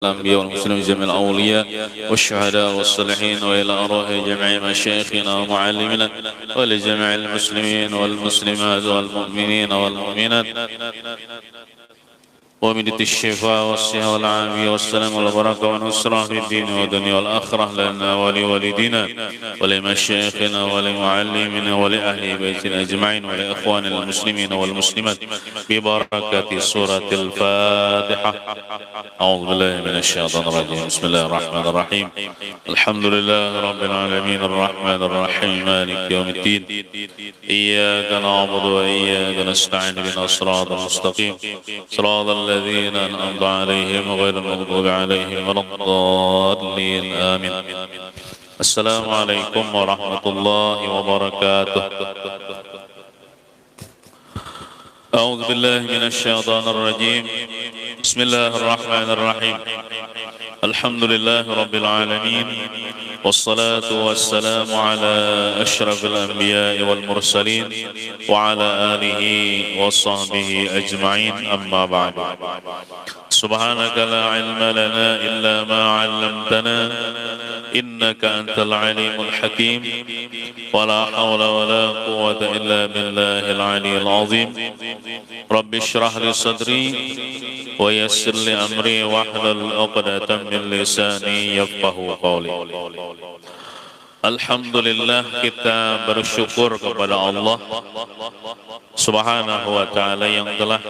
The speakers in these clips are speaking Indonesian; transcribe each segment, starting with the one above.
الأنبياء والمسلمين جميع الأولياء والشهداء والصالحين وإلى أرواح جميع مشايخنا ومعلمنا ولجميع المسلمين والمسلمات والمؤمنين والمؤمنات ومن الشفاء والصحة والعافية والسلام والبركة والنصرة في الدين والدنيا والآخرة لنا ولوالدينا ولمشايخنا ولمعلمنا ولأهل بيتنا أجمعين ولإخوان المسلمين والمسلمات ببركة سورة الفاتحة. أعوذ بالله من الشيطان الرجيم. بسم الله الرحمن الرحيم. الحمد لله رب العالمين الرحمن الرحيم مالك يوم الدين. إياك نعبد وإياك نستعين بنا الصراط المستقيم صراط الذين أنعمت عليهم غير المغضوب عليهم ولا الضالين آمين. السلام عليكم ورحمة الله وبركاته. أعوذ بالله من الشيطان الرجيم. بسم الله الرحمن الرحيم. الحمد لله رب العالمين والصلاة والسلام على أشرف الأنبياء والمرسلين وعلى آله وصحبه أجمعين أما بعد. سبحانك لا علم لنا إلا ما علمتنا إنك أنت العليم الحكيم ولا حول ولا قوة إلا بالله العلي العظيم. رب اشرح لي صدري ويسر لي أمري واحلل عقدة من لساني يفقهوا قولي. Alhamdulillah, kita bersyukur kepada Allah Subhanahu wa ta'ala yang telah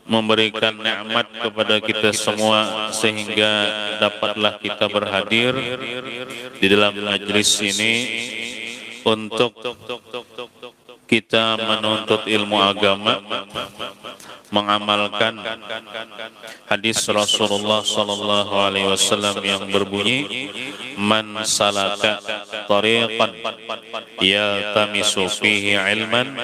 memberikan nikmat kepada kita semua sehingga dapatlah kita berhadir di dalam majlis ini untuk kita menuntut ilmu agama, mengamalkan hadis Rasulullah sallallahu alaihi wasallam yang berbunyi, man salaka tariqan yaltamisu fihi ilman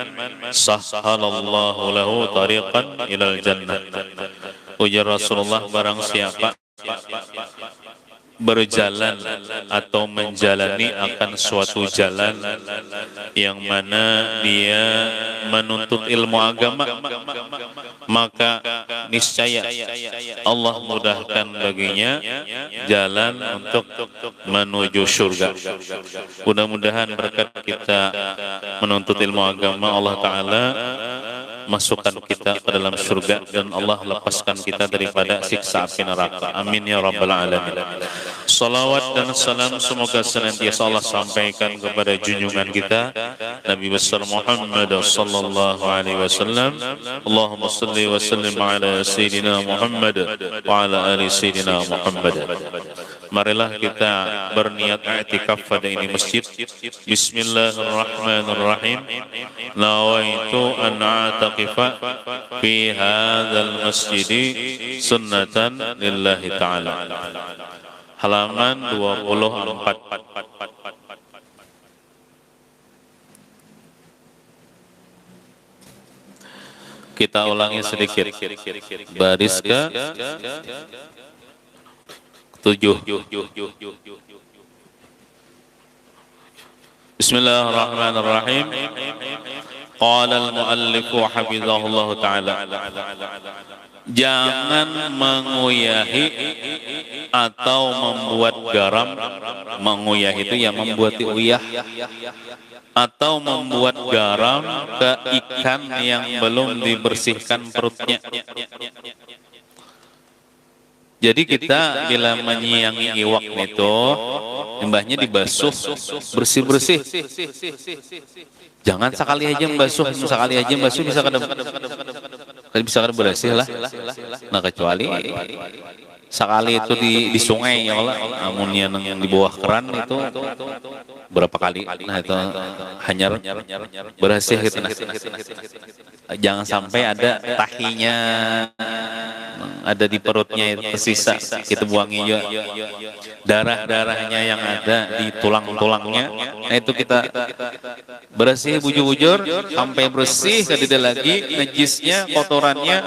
sahhalallahu lahu tariqan ilal jannah. Ujar Rasulullah, barang siapa berjalan atau menjalani akan suatu jalan yang mana dia menuntut ilmu agama, maka niscaya Allah mudahkan baginya jalan untuk menuju surga. Mudah-mudahan berkat kita menuntut ilmu agama, Allah Ta'ala masukkan kita ke dalam surga dan Allah lepaskan kita daripada siksa api neraka. Amin ya rabbal alamin. Salawat dan salam semoga senantiasa Allah sampaikan kepada junjungan kita Nabi besar Muhammad sallallahu alaihi wasallam. Allahumma salli wa sallim ala sayyidina Muhammad wa ala ali sayyidina Muhammad. Marilah kita berniat i'tikaf pada ini masjid. Bismillahirrahmanirrahim. Nawaitu an a'taqifa fi hadzal masjidi sunnatan lillahi ta'ala. Halaman 24. Kita ulangi sedikit. Baris ke 7. Bismillahirrahmanirrahim. Qala al-muallif hafizahullah ta'ala. Jangan menguyahi atau membuat garam. Menguyah itu ya membuat uyah, atau membuat garam ke ikan yang belum dibersihkan perutnya. Jadi kita bila menyiangi iwak itu, limbahnya dibasuh bersih-bersih. Jangan sekali aja membasuh, bisa kada bersih lah. Nah kecuali sekali itu di sungai ya Allah, amun yang di bawah keran itu berapa kali, nah itu hanyar bersih gitu. Nah, jangan sampai ada tahinya ada di perutnya itu tersisa, kita buangi juga. Darah-darahnya yang ada di tulang-tulangnya, nah itu kita bersih bujur-bujur sampai bersih, tidak lagi najisnya, kotorannya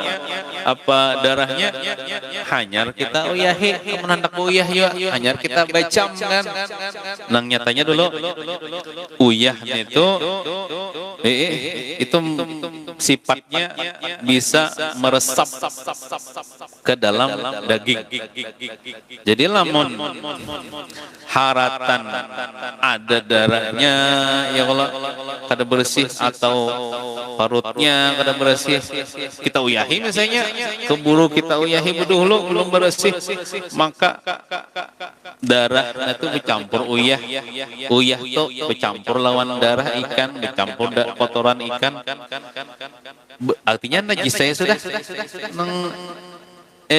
apa darahnya hanyar kita uyahi menandak uyah ya hanyar kita bacam kan nang nyatanya dulu uyah itu itu sifatnya bisa meresap ke dalam daging. Jadi lamun haratan ada darahnya ya Allah kada bersih atau parutnya kada bersih kita uyahi misalnya keburu kita uyahi dulu belum bersih maka darah itu bercampur uyah tuh bercampur lawan darah ikan bercampur kotoran ikan artinya najis saya sudah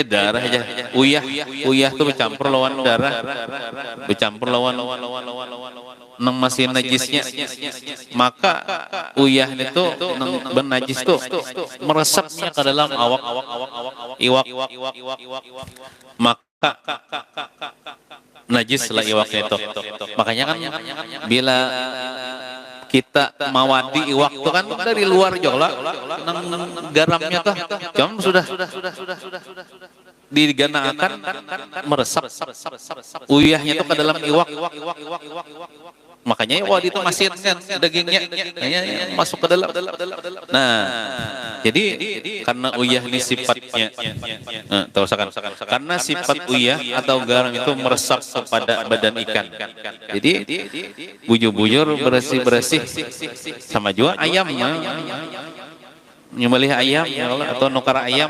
darah aja uyah tuh bercampur lawan darah bercampur lawan nang masih najisnya maka uyah itu nang benajis tuh meresapnya ke dalam iwak maka najis lah iwaknya itu makanya kan bila kita mawadi iwak itu kan dari luar jola nang garamnya tuh jam sudah diganakan meresap uyahnya itu ke dalam iwak makanya wadi itu masih kan dagingnya masuk ke dalam nah jadi karena uyah ini sifatnya karena sifat uyah atau garam itu meresap kepada badan ikan jadi bujur-bujur bersih-bersih sama juga ayam nyembelih ayam atau nukar ayam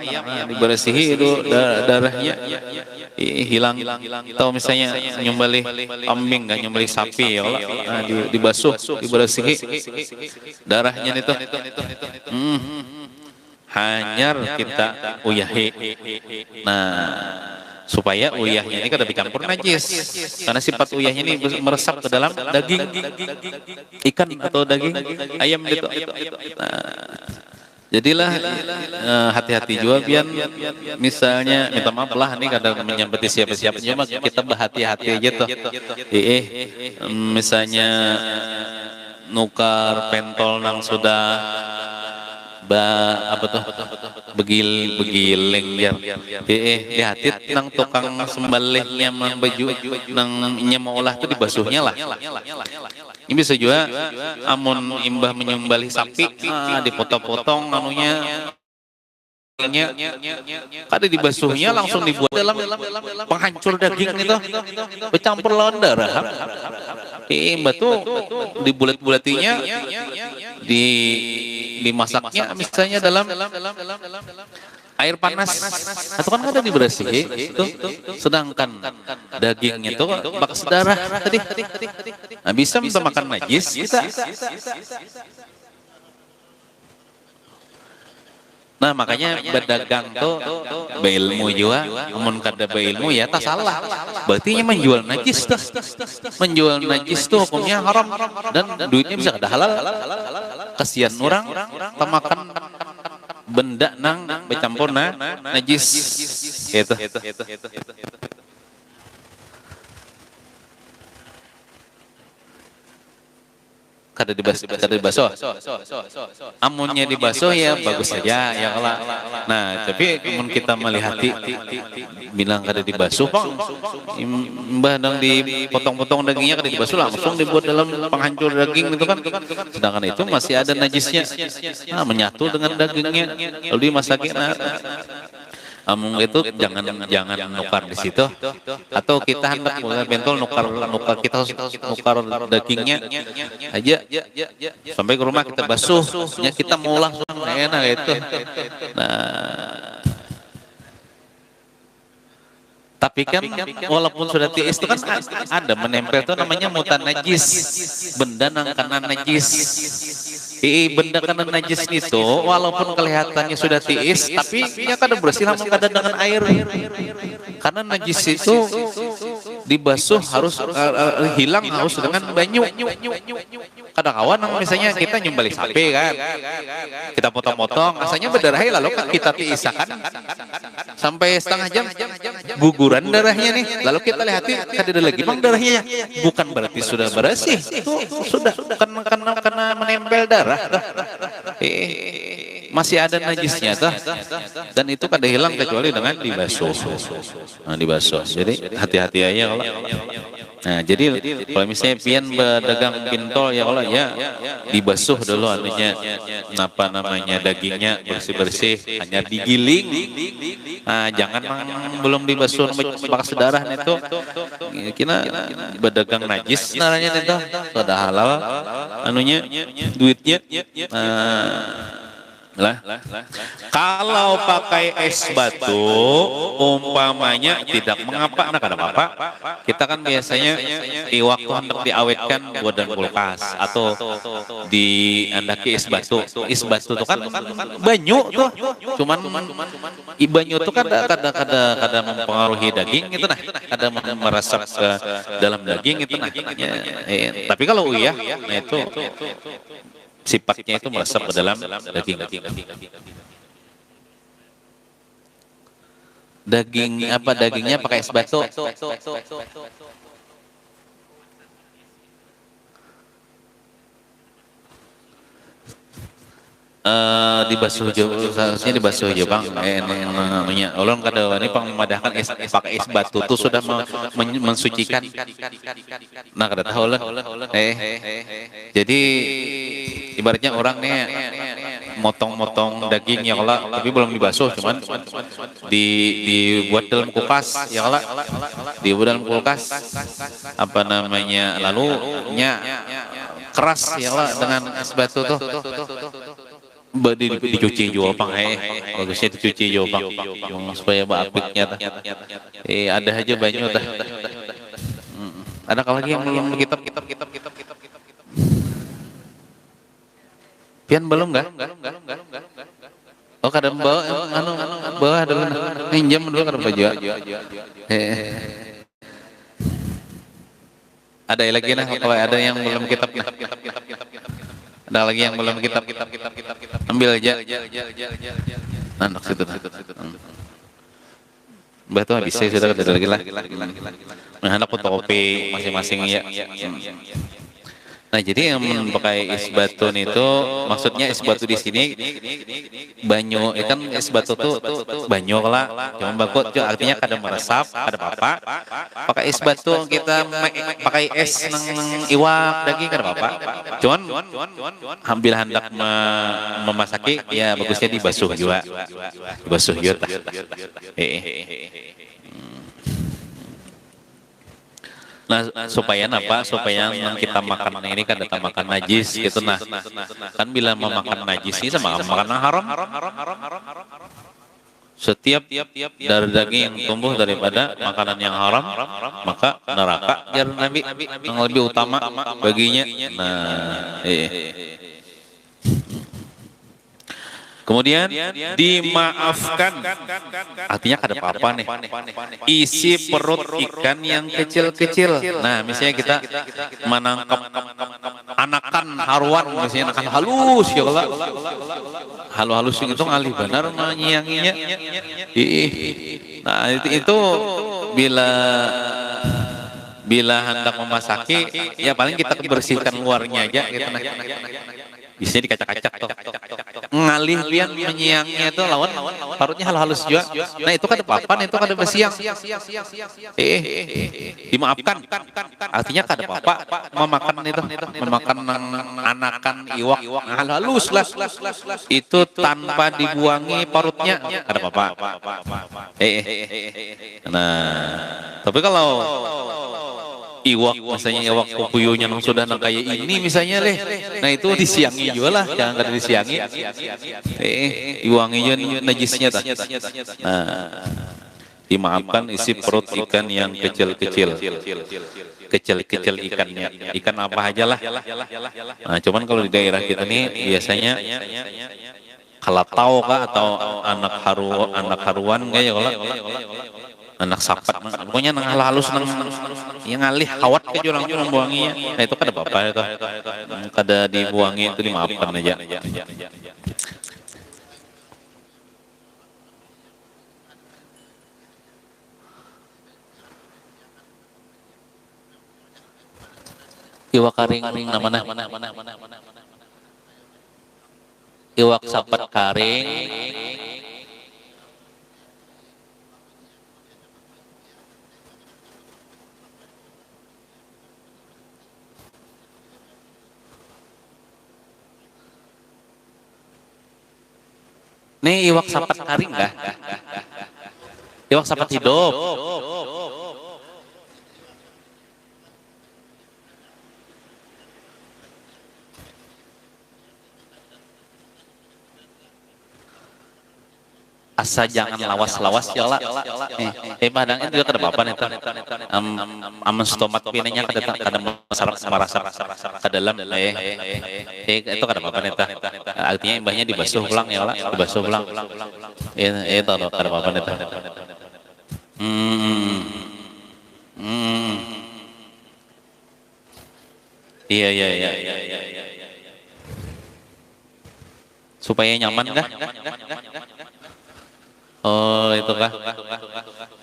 dibersihi itu darahnya hilang atau misalnya nyembelih kambing kan nyembelih sapi ya Allah dibasuh dibersihi darahnya itu hanyar kita uyahi nah supaya uyahnya ini kada dicampur najis karena sifat uyahnya ini meresap ke dalam daging ikan atau daging ayam gitu jadilah hati-hati juga biar misalnya minta maaf lah nih kadang menyambati siapa-siapa cuma kita berhati-hati aja tuh misalnya nukar pentol nang sudah apa tuh begiling ya hati nang tukang sembelihnya nang baju nang nyemolah tuh dibasuhnya lah ini bisa juga amun imbah menyembelih sapi dipotong-potong anunya kada dibasuhnya langsung dibuat dalam penghancur daging itu bercampur lawan darah imbah tuh dibulat-bulatinya dimasaknya misalnya dalam air panas atau kan ada dibersihi itu sedangkan dagingnya itu bekas darah tadi nah, bisa minta makan najis kita nah makanya berdagang tuh beilmu juga amun kada beilmu ya tak salah berarti menjual najis tuh menjual najis tuh hukumnya haram dan duitnya bisa kada halal kasihan orang tamakan benda nang bercampur najis itu kada dibasuh amunnya dibasuh ya bagus saja ya Allah nah tapi amun kita melihati bilang kada dibasuh bang mbah dang dipotong-potong dagingnya kada dibasuh langsung dibuat dalam penghancur daging itu kan sedangkan itu masih ada najisnya menyatu dengan dagingnya lalu dimasakin amun itu jangan nukar di situ atau kita hendak mulai bentol nukar nukar dagingnya aja sampai ke rumah kita basuh ya kita mau langsung enak itu nah tapi kan walaupun sudah tiis itu kan ada menempel itu namanya mutan najis benda nang kena najis benda kena najis itu walaupun kelihatannya sudah tiis tapi ya kada bersih langsung kada dengan air karena najis itu dibasuh harus hilang harus dengan banyu kada kawan misalnya kita nyembelih sapi kan kita potong-potong asalnya berdarah lalu kan kita tiisakan sampai setengah jam guguran darahnya nih lalu kita lihat kada ada lagi bang darahnya bukan berarti sudah bersih sudah kena menempel darah masih ada najisnya tuh, dan itu kada hilang kecuali dengan dibasuh. Nah, dibasuh. Jadi hati-hati aja kalau. Nah, jadi kalau misalnya pian berdagang pintol ya kalau ya dibasuh dulu anunya, apa namanya, dagingnya bersih-bersih, hanya digiling. Nah, jangan belum dibasuh bekas darah itu. Kira berdagang najis naranya itu, sudah halal anunya, duitnya. Lah, kalau pakai es batu umpamanya tidak mengapa, nah kada apa-apa. Kita kan biasanya di waktu hendak diawetkan buat dan kulkas atau diandaki es batu. Es batu itu kan banyu tuh, cuman banyu itu kada mempengaruhi daging itu, nah kada meresap ke dalam daging itu, nah tapi kalau uyah, nah itu sifatnya itu meresap ke dalam daging. Daging apa, dagingnya pakai es batu. Dibasuh seharusnya dibasuh aja bang. Namanya ulun kada wani memadahkan es pakai es batu tuh sudah mensucikan. Nah kada tahu lah. Jadi ibaratnya orang nih motong-motong daging ya kalau tapi belum dibasuh, cuman dibuat dalam kulkas ya kalau dibuat dalam kulkas, apa namanya, lalu keras ya kalau dengan es batu tuh. Dicuci juga bang, bagusnya dicuci juga bang, supaya apiknya tah. Ada aja banyak tah. Ada lagi yang belum kitab. Pian belum nggak? Oh kada bawa, bawa dulu, pinjam dulu kada baju. Ada lagi nah, kalau ada yang belum kitab. Ada lagi yang belum kitab, ambil aja. Anak situ. Mbah tuh habis sudah ada lagi lah. Nah, anak fotokopi masing-masing ya. Nah, jadi yang pakai es batu itu, maksudnya es batu di sini banyu, kan es batu tuh banyu lah, cuma bakut artinya kada meresap, kada apa-apa. Pakai es batu kita pakai es nang iwak daging kada apa-apa. Cuman ambil hendak memasaki ya bagusnya dibasuh juga. Dibasuh juga. Nah, supaya apa? Supaya yang kita makan ini kan datang makan najis gitu. Nah, kan bila memakan najis ini sama makanan haram. Setiap dari daging yang tumbuh daripada makanan yang haram, maka neraka jar Nabi yang lebih utama baginya. Nah, kemudian dimaafkan, artinya kada apa-apa nih. Isi perut ikan yang kecil-kecil. Nah, misalnya kita menangkap anakan haruan, misalnya anakan halus ya kalau halus itu ngalih benar menyianginya. Nah, itu bila hendak memasaki ya paling kita bersihkan luarnya aja gitu. Nah, bisa dikacak-kacak tuh. Ngalih lian menyiangnya itu lawan parutnya halus juga. Nah, itu kan apa-apa, itu kan bersiang. Dimaafkan. Artinya kan apa-apa memakan itu, memakan anakan iwak halus lah. Itu tanpa dibuangi parutnya, ada apa-apa. Nah, tapi kalau iwak misalnya iwak kokuyunya yang sudah kayak ini misalnya nah itu disiangi juga lah, jangan kada disiangi. Diwangi juga najisnya tah. Nah, dimaafkan isi perut ikan yang kecil-kecil ikannya, ikan apa aja lah. Nah, cuman kalau di daerah kita nih biasanya kalatau kah atau anak haruan kayak kalau anak sapat, pokoknya nang halus nang yang ngalih hawat ke jurang membuanginya. Nah, itu kada apa-apa itu, kada dibuangi, itu dimaafkan aja. Iwak karing namana iwak sapat karing, nih iwak sapat karing enggak? Iwak sapat hidup. Asa jangan lawas-lawas ya lah. Padang itu juga kada apa-apa nih. Aman stomat pinanya kada masarap marasa ke dalam. Itu kada apa-apa nih. Artinya imbahnya dibasuh ulang ya lah, dibasuh ulang. Itu kada apa-apa nih. Iya. Supaya nyaman kah? Oh, itu kah?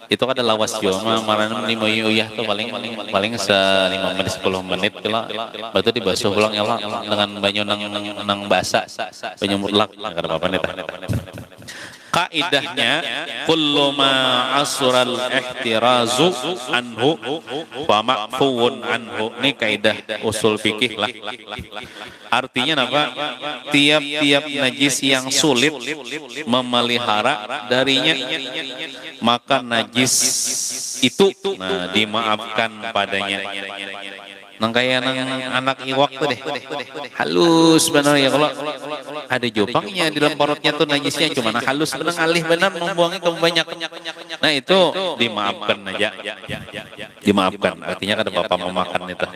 Itu kan ada lawas jo, marana lima uyah tuh paling 5 menit 10 menit lah. Batu dibasuh ulang ya lah dengan banyu nang basa, banyu mutlak, kada apa-apa nih. Kaidahnya kullu ma asral ihtirazu anhu wa ma'fuun anhu. Ini kaidah usul fikih lah. Artinya apa? Tiap-tiap najis yang sulit memelihara darinya, maka najis itu dimaafkan padanya. Nang kayak nang anak iwak tuh deh, halus benar ya, kalau ada jopangnya di dalam perutnya tuh najisnya cuma halus benar, alih benar membuangnya kebanyakan. Nah itu dimaafkan aja, dimaafkan. Artinya kada bapak memakan itu.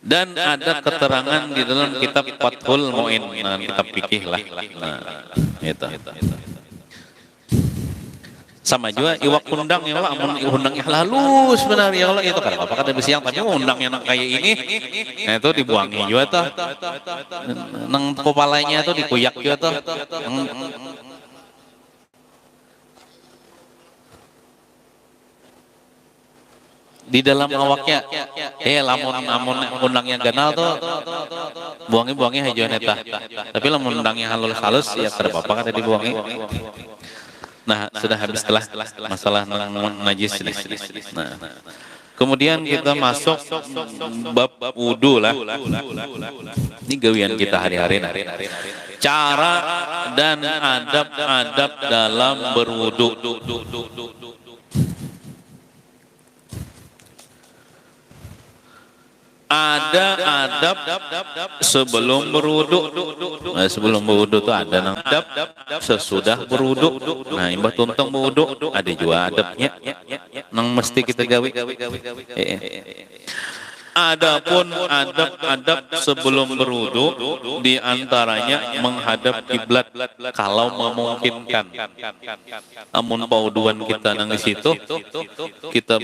Dan ada keterangan di dalam kitab Fathul Mu'in, kitab fikih lah. Nah, itu. Sama juga iwak undang ya Allah, amun undangnya halus benar ya Allah, itu kan apa kata besiang, tapi undangnya nang kayak ini, nah itu dibuangi juga tuh, nang kepalanya tuh dikuyak juga tuh. Di dalam awaknya, lamun undangnya ganal tuh, buangi hijauan eta. Tapi lamun undangnya halus ya kada apa-apa kada dibuangi. Nah, sudah habis telah masalah najis ini. Nah, kemudian kita masuk bab wudu lah. Ini gawian kita hari-hari. Cara dan adab-adab dalam berwudu. Ada adab sebelum berwudu. Nah, sebelum berwudu tuh ada adab sesudah berwudu. Nah, imbah tuntung berwudu ada juga adabnya. Nang mesti kita gawe. Adapun adab-adab sebelum berwudu di antaranya menghadap kiblat kalau memungkinkan. Amun pauduan kita nang di situ kita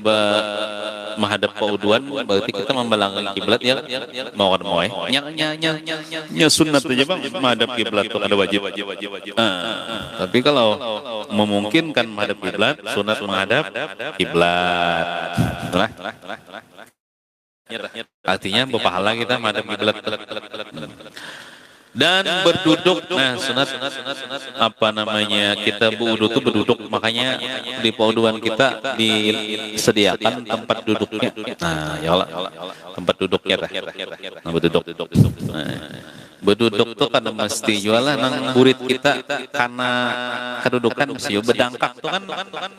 menghadap pauduan berarti kita membelangi kiblat ya mau kada mau nya sunnat aja Bang menghadap kiblat itu ada wajib. Tapi kalau memungkinkan menghadap kiblat sunat menghadap kiblat. Artinya berpahala kita menghadap kiblat. Dan berduduk, nah sunat apa namanya, kita berwudu itu berduduk, makanya di pauduan kita disediakan tempat duduknya. Nah ya Allah, tempat duduknya dah. Nah, berduduk tuh kan mesti jualan nang burit kita karena kedudukan mesti bedangkak tuh kan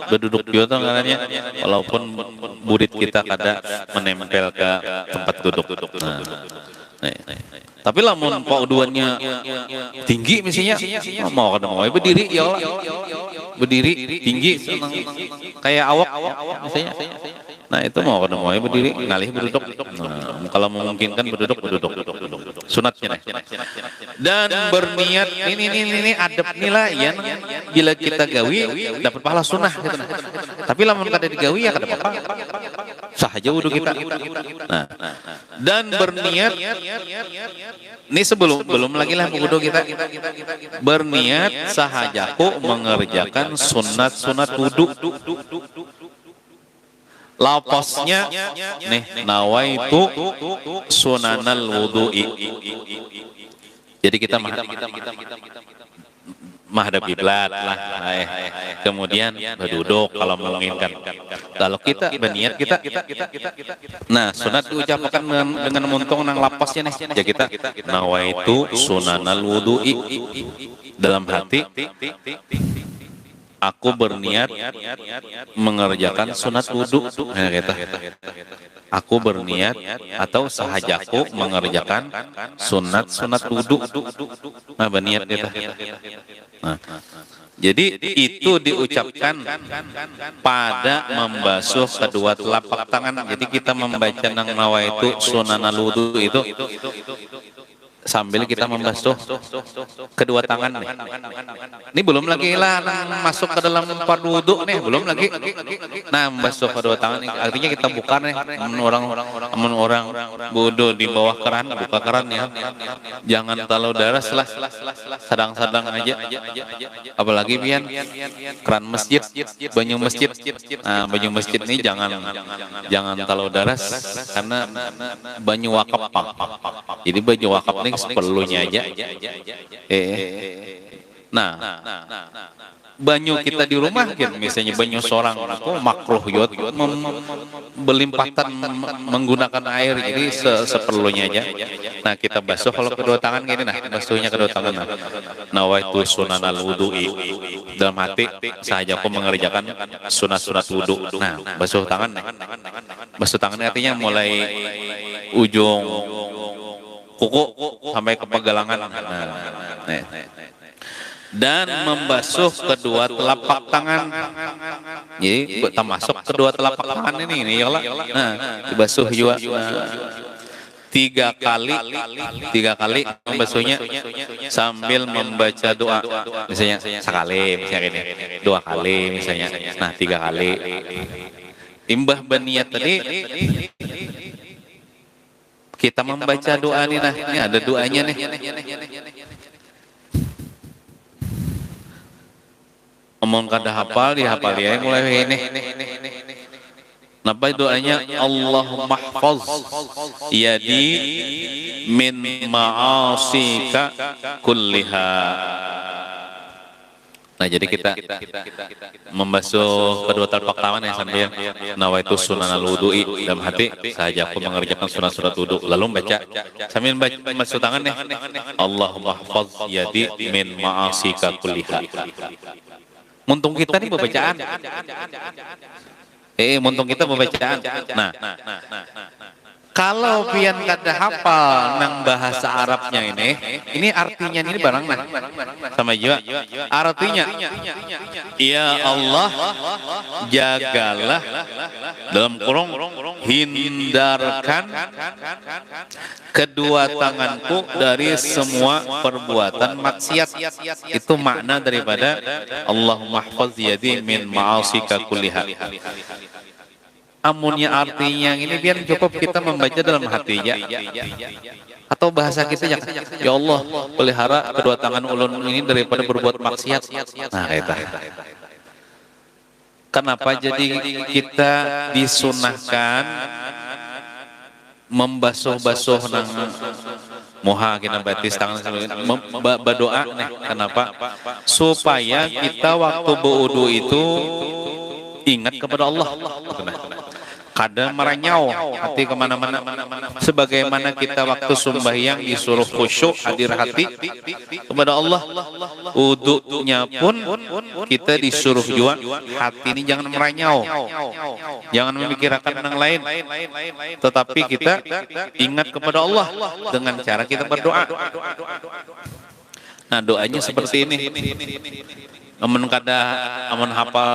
berduduk juga tuh katanya, walaupun burit kita kada menempel ke tempat duduk. Tapi lamun pauduannya tinggi misalnya mau kada mau berdiri ya Allah, berdiri tinggi kayak awak misalnya. Nah itu mau kada mau berdiri ngalih berduduk. Nah, kalau memungkinkan berduduk sunatnya nih. Dan berniat ini adab nilai ya, bila kita gawi dapat pahala sunnah gitu. Tapi lamun kada digawi ya kada apa-apa, sah aja wudu kita. Nah, dan berniat ini belum lagi lah wudu kita, berniat sahajaku mengerjakan sunat wudu. Lapasnya nih nawaitu sunanal wudu'i. Jadi kita menghadap kiblat lah. Kemudian berduduk kalau menginginkan. Kalau kita berniat kita, nah sunat diucapkan dengan muntung nang lapasnya nih. Ya kita nawaitu sunanal wudu'i, dalam hati aku berniat mengerjakan sunat wudu. Nah, kita aku berniat atau sahajaku mengerjakan sunat wudu. Nah, berniat kita. Nah, jadi itu diucapkan pada membasuh kedua telapak tangan. Jadi kita membaca nang nawaitu sunanal wudu itu sambil kita membasuh kedua tangan nih. Ini belum lagi lah masuk ke dalam fardu wudu nih, belum lagi. Nah, membasuh kedua tangan ini artinya kita buka nih. Orang wudu di bawah keran, buka keran ya. Jangan terlalu deras lah. Sedang-sedang aja. Apalagi pian keran masjid, banyu masjid. Nah, banyu masjid ini jangan terlalu deras karena banyu wakaf. Jadi banyu wakaf ini seperlunya aja. Nah, banyu kita di rumah kan, misalnya banyu sorang aku makruh yot belimpatan menggunakan air, jadi seperlunya aja. Nah, kita basuh kalau kedua tangan gini, nah basuhnya kedua tangan. Nah, nawaitu sunanal wudu'i, dalam hati saja aku mengerjakan sunat wudu. Nah, basuh tangan. Basuh tangan artinya mulai ujung kuku sampai ke pergelangan. Dan membasuh kedua telapak tangan. Jadi termasuk kedua telapak tangan ini ya lah. Nah, dibasuh juga. Tiga kali membasuhnya sambil membaca doa. Misalnya sekali, misalnya ini. 2 kali misalnya. Nah, 3 kali. Imbah berniat tadi kita membaca doa nih, nah ini ada doanya nih. Omong kada hafal, dihafal ya mulai ini. Napa doanya? Allahumma hafaz yadi min ma'asika kulliha. Nah, jadi kita membasuh kedua telapak tangan yang sambil nawaitu sunanal wudu'i, dalam hati saja aku mengerjakan sunat wudu. Lalu baca sambil membasuh tangan nih, Allahumma hafaz yadi min ma'asika kulliha. Muntung kita nih pembacaan. Muntung kita pembacaan. Nah, kalau pian kada hafal nang bahasa Arabnya ini artinya ini barang nah sama juga. Artinya, ya Allah jagalah, dalam kurung hindarkan kedua tanganku dari semua perbuatan maksiat. Itu makna daripada Allahumma hafaz yadi min ma'asika kulliha. Amunnya artinya ini biar cukup kita membaca dalam hati ya. Atau bahasa kita ya Allah pelihara kedua tangan ulun ini daripada berbuat maksiat. Nah, itu. Kenapa jadi kita disunahkan membasuh-basuh nang moha kita batis tangan berdoa nih. Kenapa? Supaya kita waktu berwudu itu ingat kepada Allah. Kada meranyau hati kemana-mana. Sebagaimana kita waktu sembahyang disuruh khusyuk, hadir hati kepada Allah. Wudunya pun kita disuruh juga hati ini jangan meranyau, jangan memikirkan yang lain, tetapi kita ingat kepada Allah dengan cara kita berdoa. Nah, doanya seperti ini. Amun hafal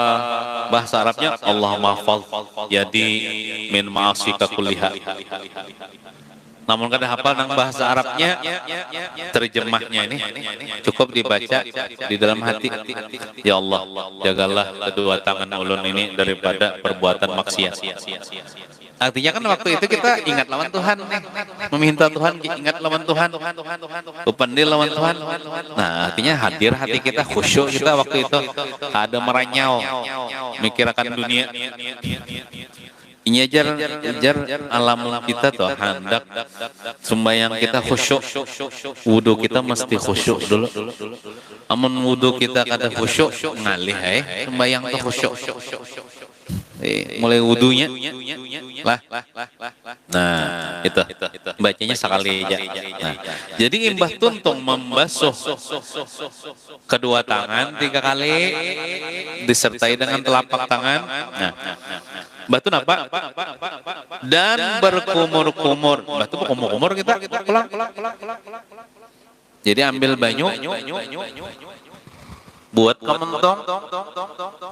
bahasa Arabnya Allahumma hafaz yadi min ma'asika kulliha. Namun kada hafal nang bahasa Arabnya, terjemahnya ini cukup dibaca di dalam hati. Ya Allah, jagalah kedua tangan ulun ini daripada perbuatan maksiat. Artinya kan waktu itu kita ingat lawan Tuhan, meminta Tuhan, ingat lawan Tuhan, upandil lawan Tuhan. Nah, artinya hadir hati kita, khusyuk kita waktu itu, ada meranyau, mikirkan dunia. Ini ajar alam kita tuh hendak sembahyang kita khusyuk, wudu kita mesti khusyuk dulu. Amun wudu kita kada khusyuk ngalih sembahyang tuh khusyuk. Mulai wudunya lah. Nah, itu bacanya sekali aja. Nah, jadi imbah tuntung membasuh kedua tangan 3 kali disertai dengan telapak tangan. Nah, batu apa? Dan berkumur-kumur. Batu berkumur-kumur kita pulang. Jadi ambil banyu buat kementong,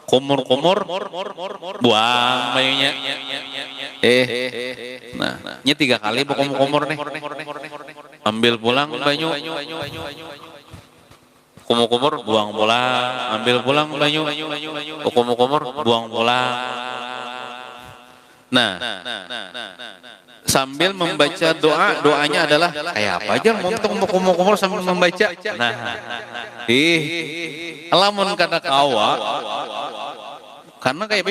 kumur-kumur, buang banyunya. Nah, ini 3 kali kumur-kumur nih. Ambil pulang banyu, kumur-kumur, buang pulang. Ambil pulang banyu, kumur-kumur, buang pulang. Nah, sambil membaca doanya adalah kayak apa aja kumur-kumur sambil membaca. Nah, lamun kata kawa karena kayak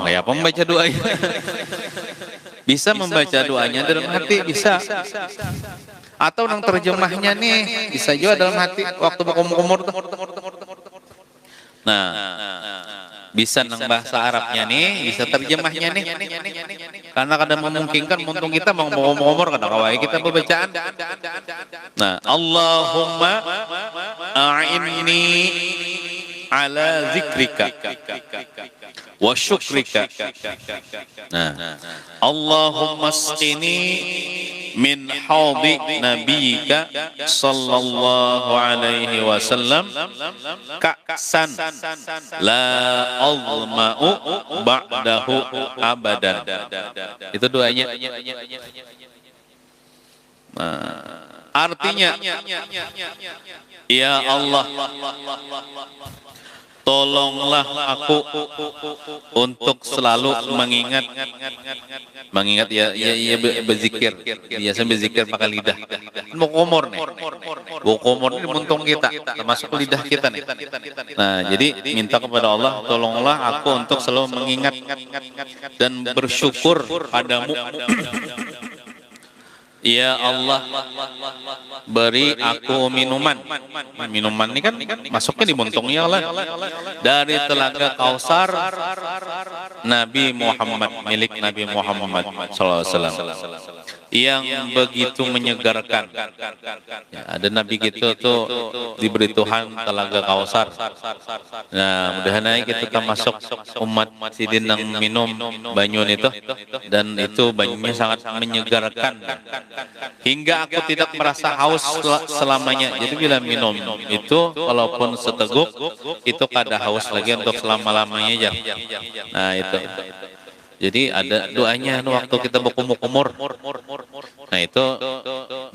kayak apa membaca doanya. Bisa membaca doanya dalam hati, bisa. Atau nang terjemahnya nih bisa juga dalam hati waktu kumur-kumur tuh. Nah, bisa nang bahasa Arabnya nih, bisa terjemahnya nih. Karena kadang memungkinkan muntung kita mau ngomong kadang kawai kita pembacaan. Nah, Allahumma a'inni ala zikrika wa syukrika. Nah, Allahumma asqini min haudi nabiyyika sallallahu alaihi wasallam ka'san la azma'u ba'dahu abadan. Itu doanya. Artinya, ya Allah, tolonglah aku untuk selalu mengingat ya berzikir, biasa berzikir pakai lidah. Mau komor nih, ini muntung kita, termasuk lidah kita nih. Nah, jadi minta kepada Allah, tolonglah aku untuk selalu mengingat dan bersyukur padamu. Ya Allah, beri aku minuman. Minuman ini kan masuknya di muntungnya Allah. Dari telaga Kausar Nabi Muhammad, milik Nabi Muhammad SAW, yang begitu menyegarkan. Ya, ada Nabi gitu tuh diberi Tuhan telaga Kausar. Nah, mudah-mudahan kita termasuk umat sidin yang minum banyun itu, dan itu banyunya sangat menyegarkan. Hingga aku tidak merasa haus selamanya. Jadi bila minum itu, walaupun seteguk, itu kada haus lagi untuk selama-lamanya aja. Nah, itu. Jadi ada doanya waktu kita berkumur-kumur. Nah, itu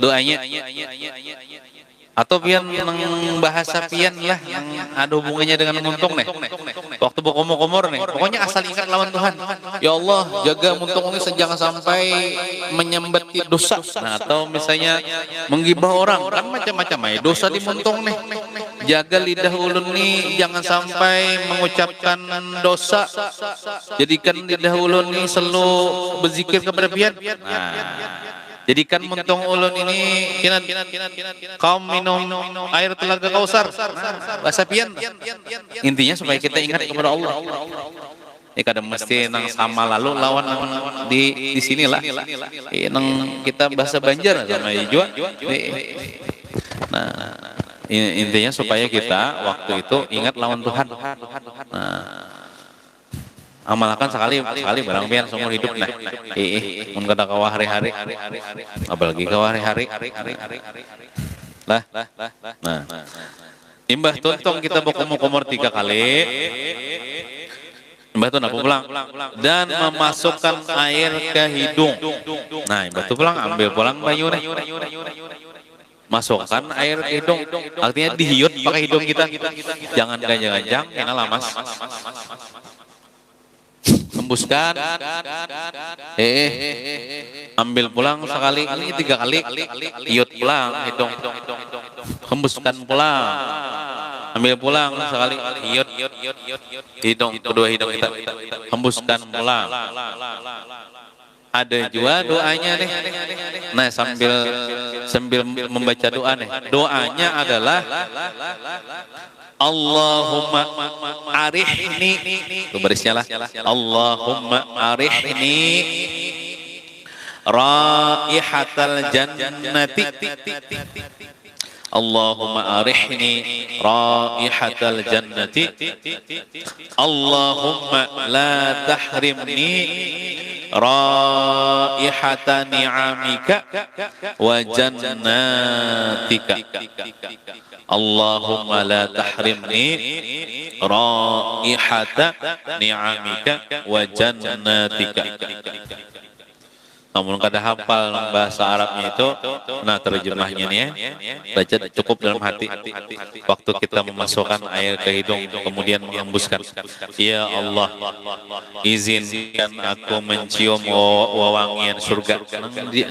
doanya. Atau pian bahasa pian lah yang ada hubungannya dengan muntung nih. Waktu berkumur-kumur nih, pokoknya asal ingat lawan Tuhan. Ya Allah, jaga muntung ini jangan sampai menyambat dosa. Nah, atau misalnya menggibah orang, kan macam-macam ya dosa di muntung nih. Jaga lidah ulun nih jangan sampai mengucapkan dosa. Jadikan lidah ulun nih selalu berzikir kepada pian. Nah, jadikan muntung ulun ini kaum minum air telaga Kausar. Bahasa pian. Intinya supaya kita ingat kepada Allah. Kadang mesti nang sama lalu lawan di sinilah. Nang kita bahasa Banjar sama juga. Nah, intinya supaya kita waktu itu ingat lawan Tuhan. Nah, amalkan sekali barang pian seumur hidup nah. Mun kada ka hari-hari. Apalagi ka hari-hari. Lah. Nah. Imbah tuntong kita berkumur-kumur 3 kali. Imbah tu napa pulang dan memasukkan air ke hidung. Nah, imbah tu pulang ambil pulang banyu nih. Masukkan air ke hidung. Artinya dihiut pakai hidung kita. Jangan ganjang-ganjang, yang lamas. Hembuskan, ambil pulang sekali, ini 3 kali, iut pulang, hidung, hembuskan pulang. Ambil pulang sekali, hiut, hidung, kedua hidung kita hembuskan pulang. Ada juga doanya nih. Nah, sambil membaca doa nih. Doanya adalah Allahumma arihni. Itu barisnya lah. Allahumma arihni raihatal jannati. Allahumma arihni raihatal jannati. Allahumma la tahrimni raihata ni'amika wa jannatika. Allahumma la tahrimni raihata ni'amika wa jannatika. Namun kada hafal bahasa Arabnya itu, nah terjemahnya nih ya, baca cukup dalam hati. Waktu kita memasukkan air ke hidung, kemudian menghembuskan. Ya Allah, izinkan aku mencium wewangian surga.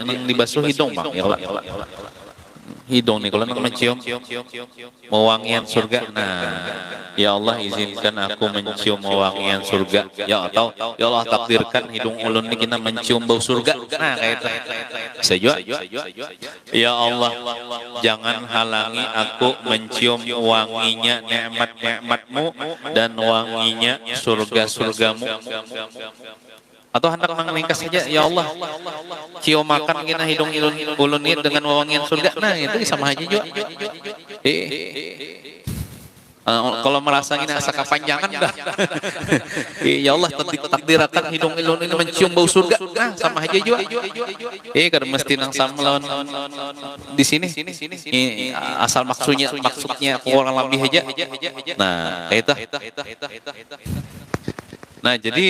Nang dibasuh hidung bang, ya Allah. Hidung nih kalau nang mencium wewangian surga. Nah, ya Allah izinkan aku mencium wewangian surga. Ya Allah takdirkan hidung ulun ini kita mencium bau surga. Nah kayak itu. Bisa juga. Ya Allah jangan halangi aku mencium wanginya nikmat-nikmatmu dan wanginya surga-surgamu. Atau hendak mengringkas saja, ya Allah, cium makan kita hidung ulun ini dengan wewangian surga. Nah itu sama aja juga. Kalau merasa ini asa kepanjangan dah. Ya Allah takdirakan hidung ulun ini mencium bau surga. Nah sama aja juga. Kada mesti nang sama lawan di sini. Asal maksudnya kurang lebih aja. Nah kayak itu. Nah jadi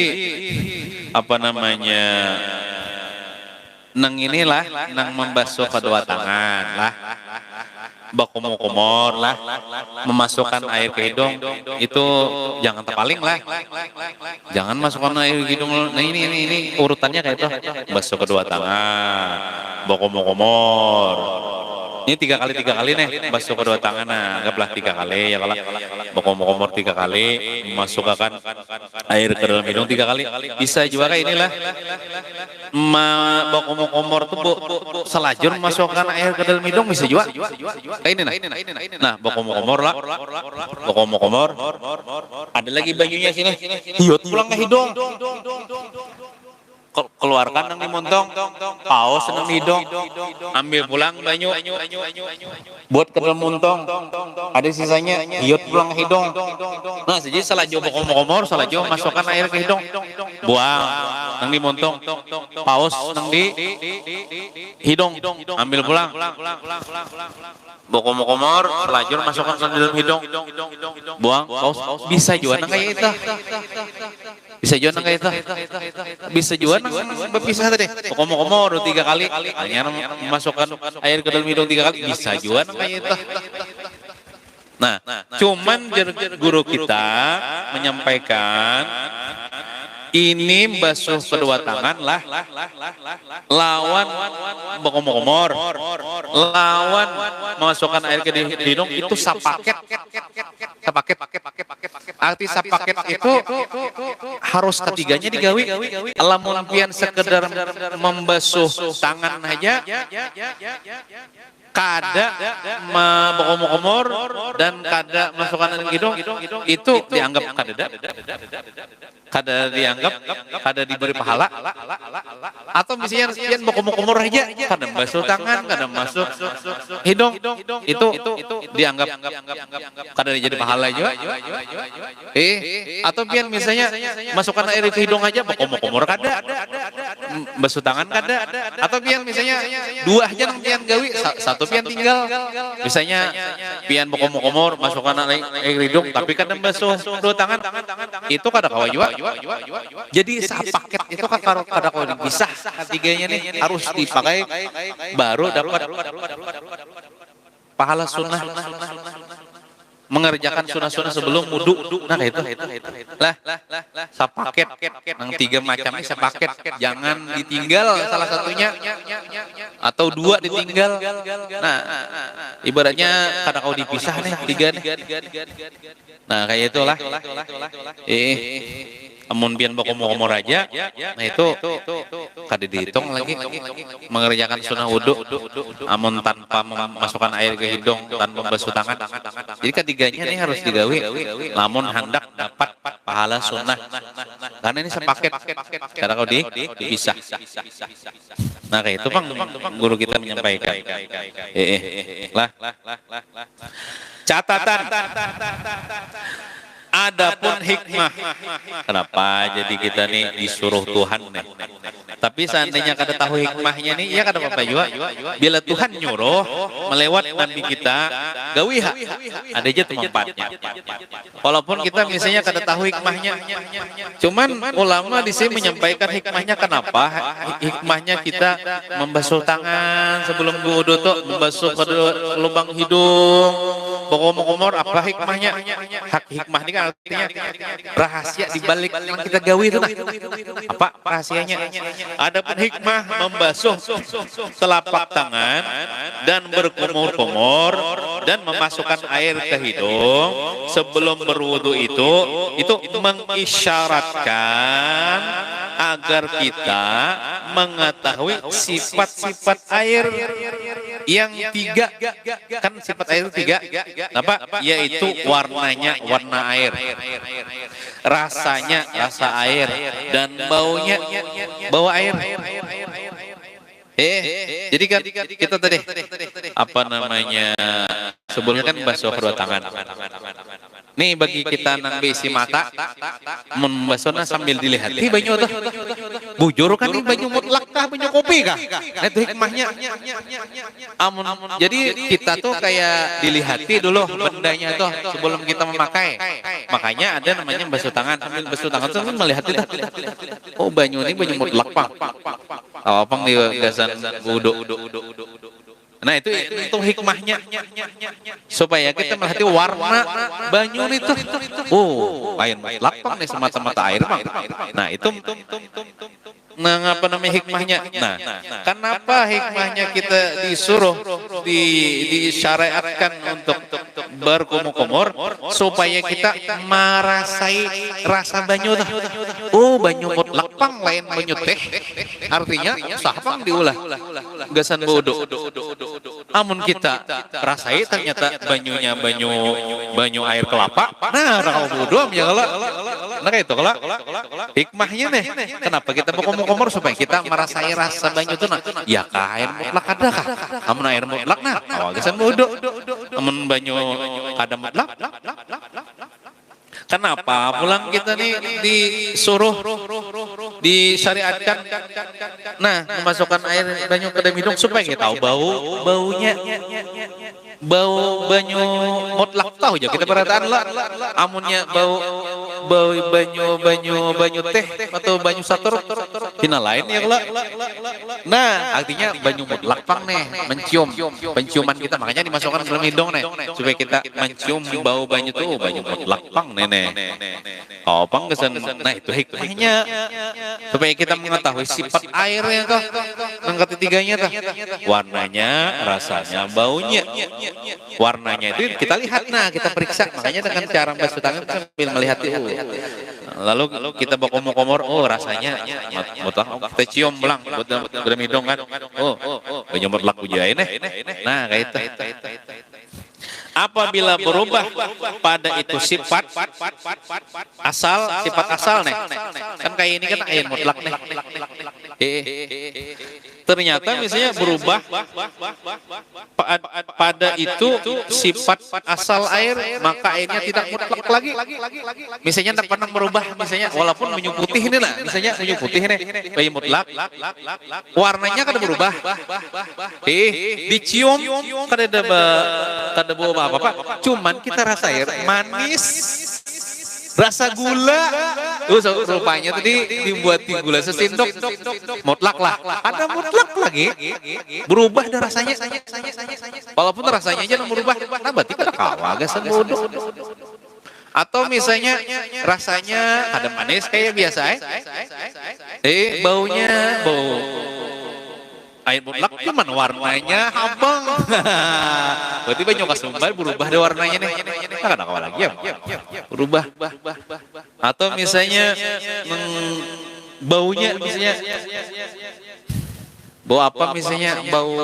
apa namanya nang inilah nang membasuh kedua tangan lah, bakumur lah, memasukkan air ke hidung itu jangan terpaling lah, jangan masukkan air ke hidung. Nah ini urutannya kayak itu, basuh kedua tangan, bakumur. Ini tiga kali nih basuh kedua tangan. Nah anggaplah 3 kali ya kalau bakumur 3 kali, masukkan air ke dalam hidung 3 kali. Bisa juga kayak inilah bakumur tuh selajur masukkan air ke dalam hidung bisa juga kayak ini nah bakumur lah, bakumur ada lagi banyunya sini, hiut pulang ke hidung, keluarkan nang dimontong, paus nang hidung, ambil pulang banyu, buat ke dalam montong, ada sisanya, hiut pulang ke hidung. Nah, jadi salaju bakumur, salaju masukkan air ke hidung, buang nang dimontong, paus nang di hidung, ambil pulang, bakumur, salaju masukkan ke dalam hidung, buang, paus, bisa juga nang kayak itu. Bisa jual nang kayak itu, bisa jual nang berpisah tadi. Bakumur 3 kali, hanya memasukkan air ke dalam hidung 3 kali, bisa jual nang kayak itu. Nah, cuman guru kita menyampaikan ini basuh kedua tangan lah, lawan bakumur, lawan memasukkan air ke hidung itu sapaket. Arti sapaket itu harus ketiganya digawi. Lamun pian sekedar membasuh tangan aja, kada bakumur dan kada masukkan air ke hidung itu dianggap kada diberi pahala. Atau misalnya pian bakumur aja, kada basuh tangan, kada masuk hidung, itu dianggap kada jadi pahala juga. Atau pian misalnya masukkan air ke hidung aja, bakumur kada, basuh tangan kada. Atau pian misalnya 2 aja nang pian gawi, 1 pian tinggal. Misalnya pian bakumur masukkan air ke hidung, tapi kada basuh 2 tangan, itu kada kawa juga. Jadi sapaket itu kan kada kawa dipisah, ketiganya nih harus dipakai baru dapat pahala sunnah. mengerjakan sunah-sunah sebelum wudu. Nah itu lah sapaket nang 3 macamnya sapaket, jangan ditinggal salah satunya atau 2 ditinggal. Nah ibaratnya kadang kau dipisah nih 3 nih. Nah kayak itulah amun pian bokomo raja. Nah itu kada dihitung lagi mengerjakan sunah wudu amun tanpa memasukkan air ke hidung, tanpa membasuh tangan. Jadi ketiganya ini harus digawe lamun hendak dapat pahala sunnah, karena ini sepaket karena kau dipisah. Nah kayak itu Bang guru kita menyampaikan. Lah catatan adapun hikmah kenapa jadi kita nih disuruh Tuhan nih. Tapi seandainya kada tahu hikmahnya nih, ya kada apa-apa juga. Bila Tuhan nyuruh melewat nabi kita, gawiha ada aja tuh manfaatnya. Walaupun kita misalnya kada tahu hikmahnya, cuman ulama di sini menyampaikan hikmahnya. Kenapa? Hikmahnya kita membasuh tangan sebelum wudu tuh, membasuh ke lubang hidung, komor apa hikmahnya? Hikmah ini kan artinya rahasia di balik yang kita gawi itu. Apa rahasianya? Adapun hikmah membasuh telapak tangan dan berkumur-kumur dan memasukkan air ke hidung sebelum berwudu itu mengisyaratkan agar kita mengetahui sifat-sifat air yang 3. Kan sifat air 3 apa? Yaitu warnanya warna air, rasanya rasa air, dan baunya bau air. Jadi kan kita tadi apa namanya sebelumnya kan basuh kedua tangan. Nih bagi kita nang besi mata membasuhnya sambil dilihat. Banyu tuh bujur kan nih banyu mutlak kah banyu kopi kah? Nah itu hikmahnya. Jadi kita tuh kayak dilihati dulu bendanya tuh sebelum kita memakai. Makanya ada namanya basuh tangan, sambil basuh tangan tuh melihat itu. Oh banyu ini banyu mutlak Pak. Apa di gasan wudu. Nah itu hikmahnya supaya kita melihat warna banyu itu. Oh, air lapang nih semata-mata air Bang. Nah itu apa namanya hikmahnya? Nah, kenapa hikmahnya kita disuruh disyariatkan untuk berkumur-kumur supaya kita merasai rasa banyu tuh. Oh, banyu mutlak Pang lain banyu teh. Artinya sah Pang diulah. Gasan wudu. Amun kita rasai ternyata banyunya banyu air kelapa. Nah, rau wudu ya kalau. Nah kayak itu kalau hikmahnya nih. Kenapa kita berkumur-kumur supaya kita merasai rasa banyu itu? Nah, ya kah air mutlak ada kah? Amun air mutlak nah, gasan wudu. Amun banyu kada mutlak. Kenapa pulang kita nih disuruh disyariatkan memasukkan air banyu ke dalam hidung supaya kita tahu baunya bau banyu mutlak tahu aja kita berataan lah amunnya bau banyu teh atau banyu satur hina lain ya lah. Nah artinya banyu mutlak Pang nih penciuman kita makanya dimasukkan ke dalam hidung nih supaya kita mencium bau banyu tuh banyu mutlak Pang nenek. Oh Pang kesan. Nah itu hikmahnya supaya kita mengetahui sifat airnya tuh yang ketiganya tuh warnanya, rasanya, baunya. Warnanya itu kita lihat, nah kita periksa. Makanya dengan cara basuh tangan sambil melihat itu. Lalu kita bawa komor-komor, oh rasanya kita cium belang dalam hidung kan. Oh banyak mutlak ujain nah kayak itu. Apabila berubah pada itu sifat asal nih kan kayak ini kan air mutlak nih ternyata misalnya berubah pada itu sifat asal air maka airnya tidak mutlak lagi. Misalnya tak pernah berubah, misalnya walaupun banyu putih ini lah, misalnya banyu putih ini banyu mutlak warnanya kan berubah dicium kada bau apa-apa, cuman kita rasa air manis Rasa gula, rupanya tadi dibuat gula sesendok, mutlak lah. Ada mutlak lagi, berubah dah rasanya. Walaupun rasanya aja berubah, nah berarti kan kawaga sebodoh. Atau misalnya rasanya ada manis kayak biasa, baunya bau air mutlak cuman warnanya abang. Berarti banyak kasumbar berubah deh warnanya nih. Kan ada lagi ya? Berubah. Atau misalnya baunya misalnya bau apa misalnya bau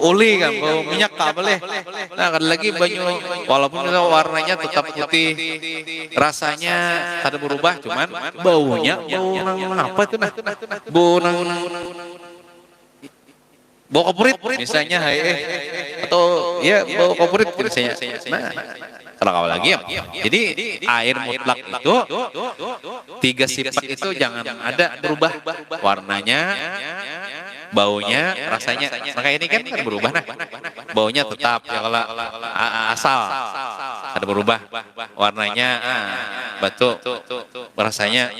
oli kan, bau minyak tak boleh. Nah, ada lagi banyak walaupun warnanya tetap putih, rasanya ada berubah cuman baunya bau apa itu nah? Bau kopurit misalnya atau ya bau kopurit misalnya. Nah, kalau lagi ya. Jadi air mutlak itu tiga sifat itu jangan ada berubah warnanya, baunya, rasanya. Maka ini kan berubah nah. Baunya tetap ya kalau asal ada berubah warnanya batu rasanya.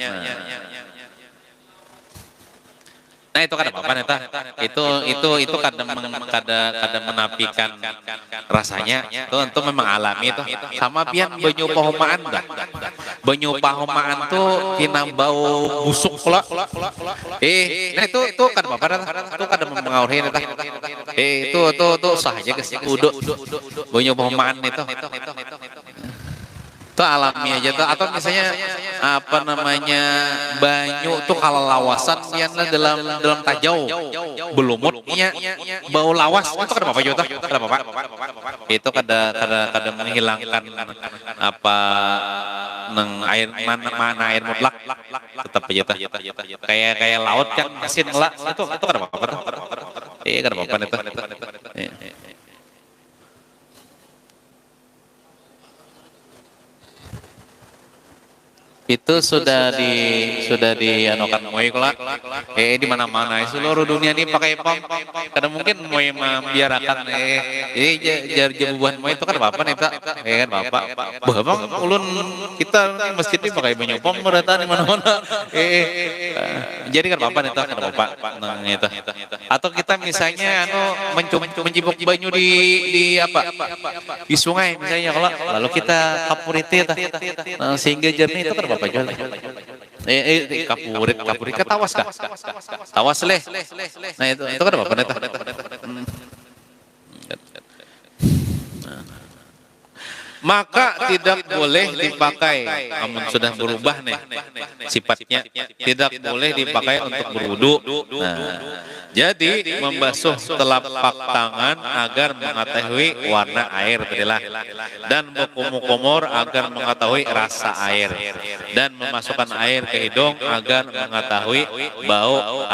Nah itu kan apa neta? Itu kadang menafikan rasanya. Itu memang alami itu. Sama pian banyu pahomaan dah. Banyu pahomaan tuh tina bau busuk pula. Nah itu kan apa neta? Itu kadang mempengaruhi neta. Itu sah aja guys. Uduk banyu pahomaan itu. Itu alami aja tuh. Atau misalnya apa namanya banyu tuh kalau lawasan yang dalam tajau belumutnya bau lawas itu kan apa juga tuh? Ada apa? Itu kada menghilangkan apa air mana air mutlak tetap aja tuh. Kayak laut kan asin lah itu kan apa tuh? Kan apa itu? Itu sudah dianukan moy kelak di mana-mana seluruh dunia ini pakai pom karena mungkin moy membiarkan jadi jabuban moy itu kan apa nih tak kan bapak bang ulun kita masjid ini pakai banyak pom berata di mana-mana jadi kan bapak nih tak kan bapak itu atau kita misalnya mencibuk banyu di apa di sungai misalnya kalau lalu kita kapuriti sehingga jernih itu kan bapak jual. Kapurit ketawas kah? Tawas leh. Nah itu kan apa neta? Maka tidak boleh dipakai, namun sudah berubah nih sifatnya, tidak boleh dipakai untuk berwudu. Nah, jadi membasuh telapak tangan agar mengetahui warna air berilah, dan berkumur-kumur agar mengetahui rasa air, dan memasukkan air ke hidung agar mengetahui bau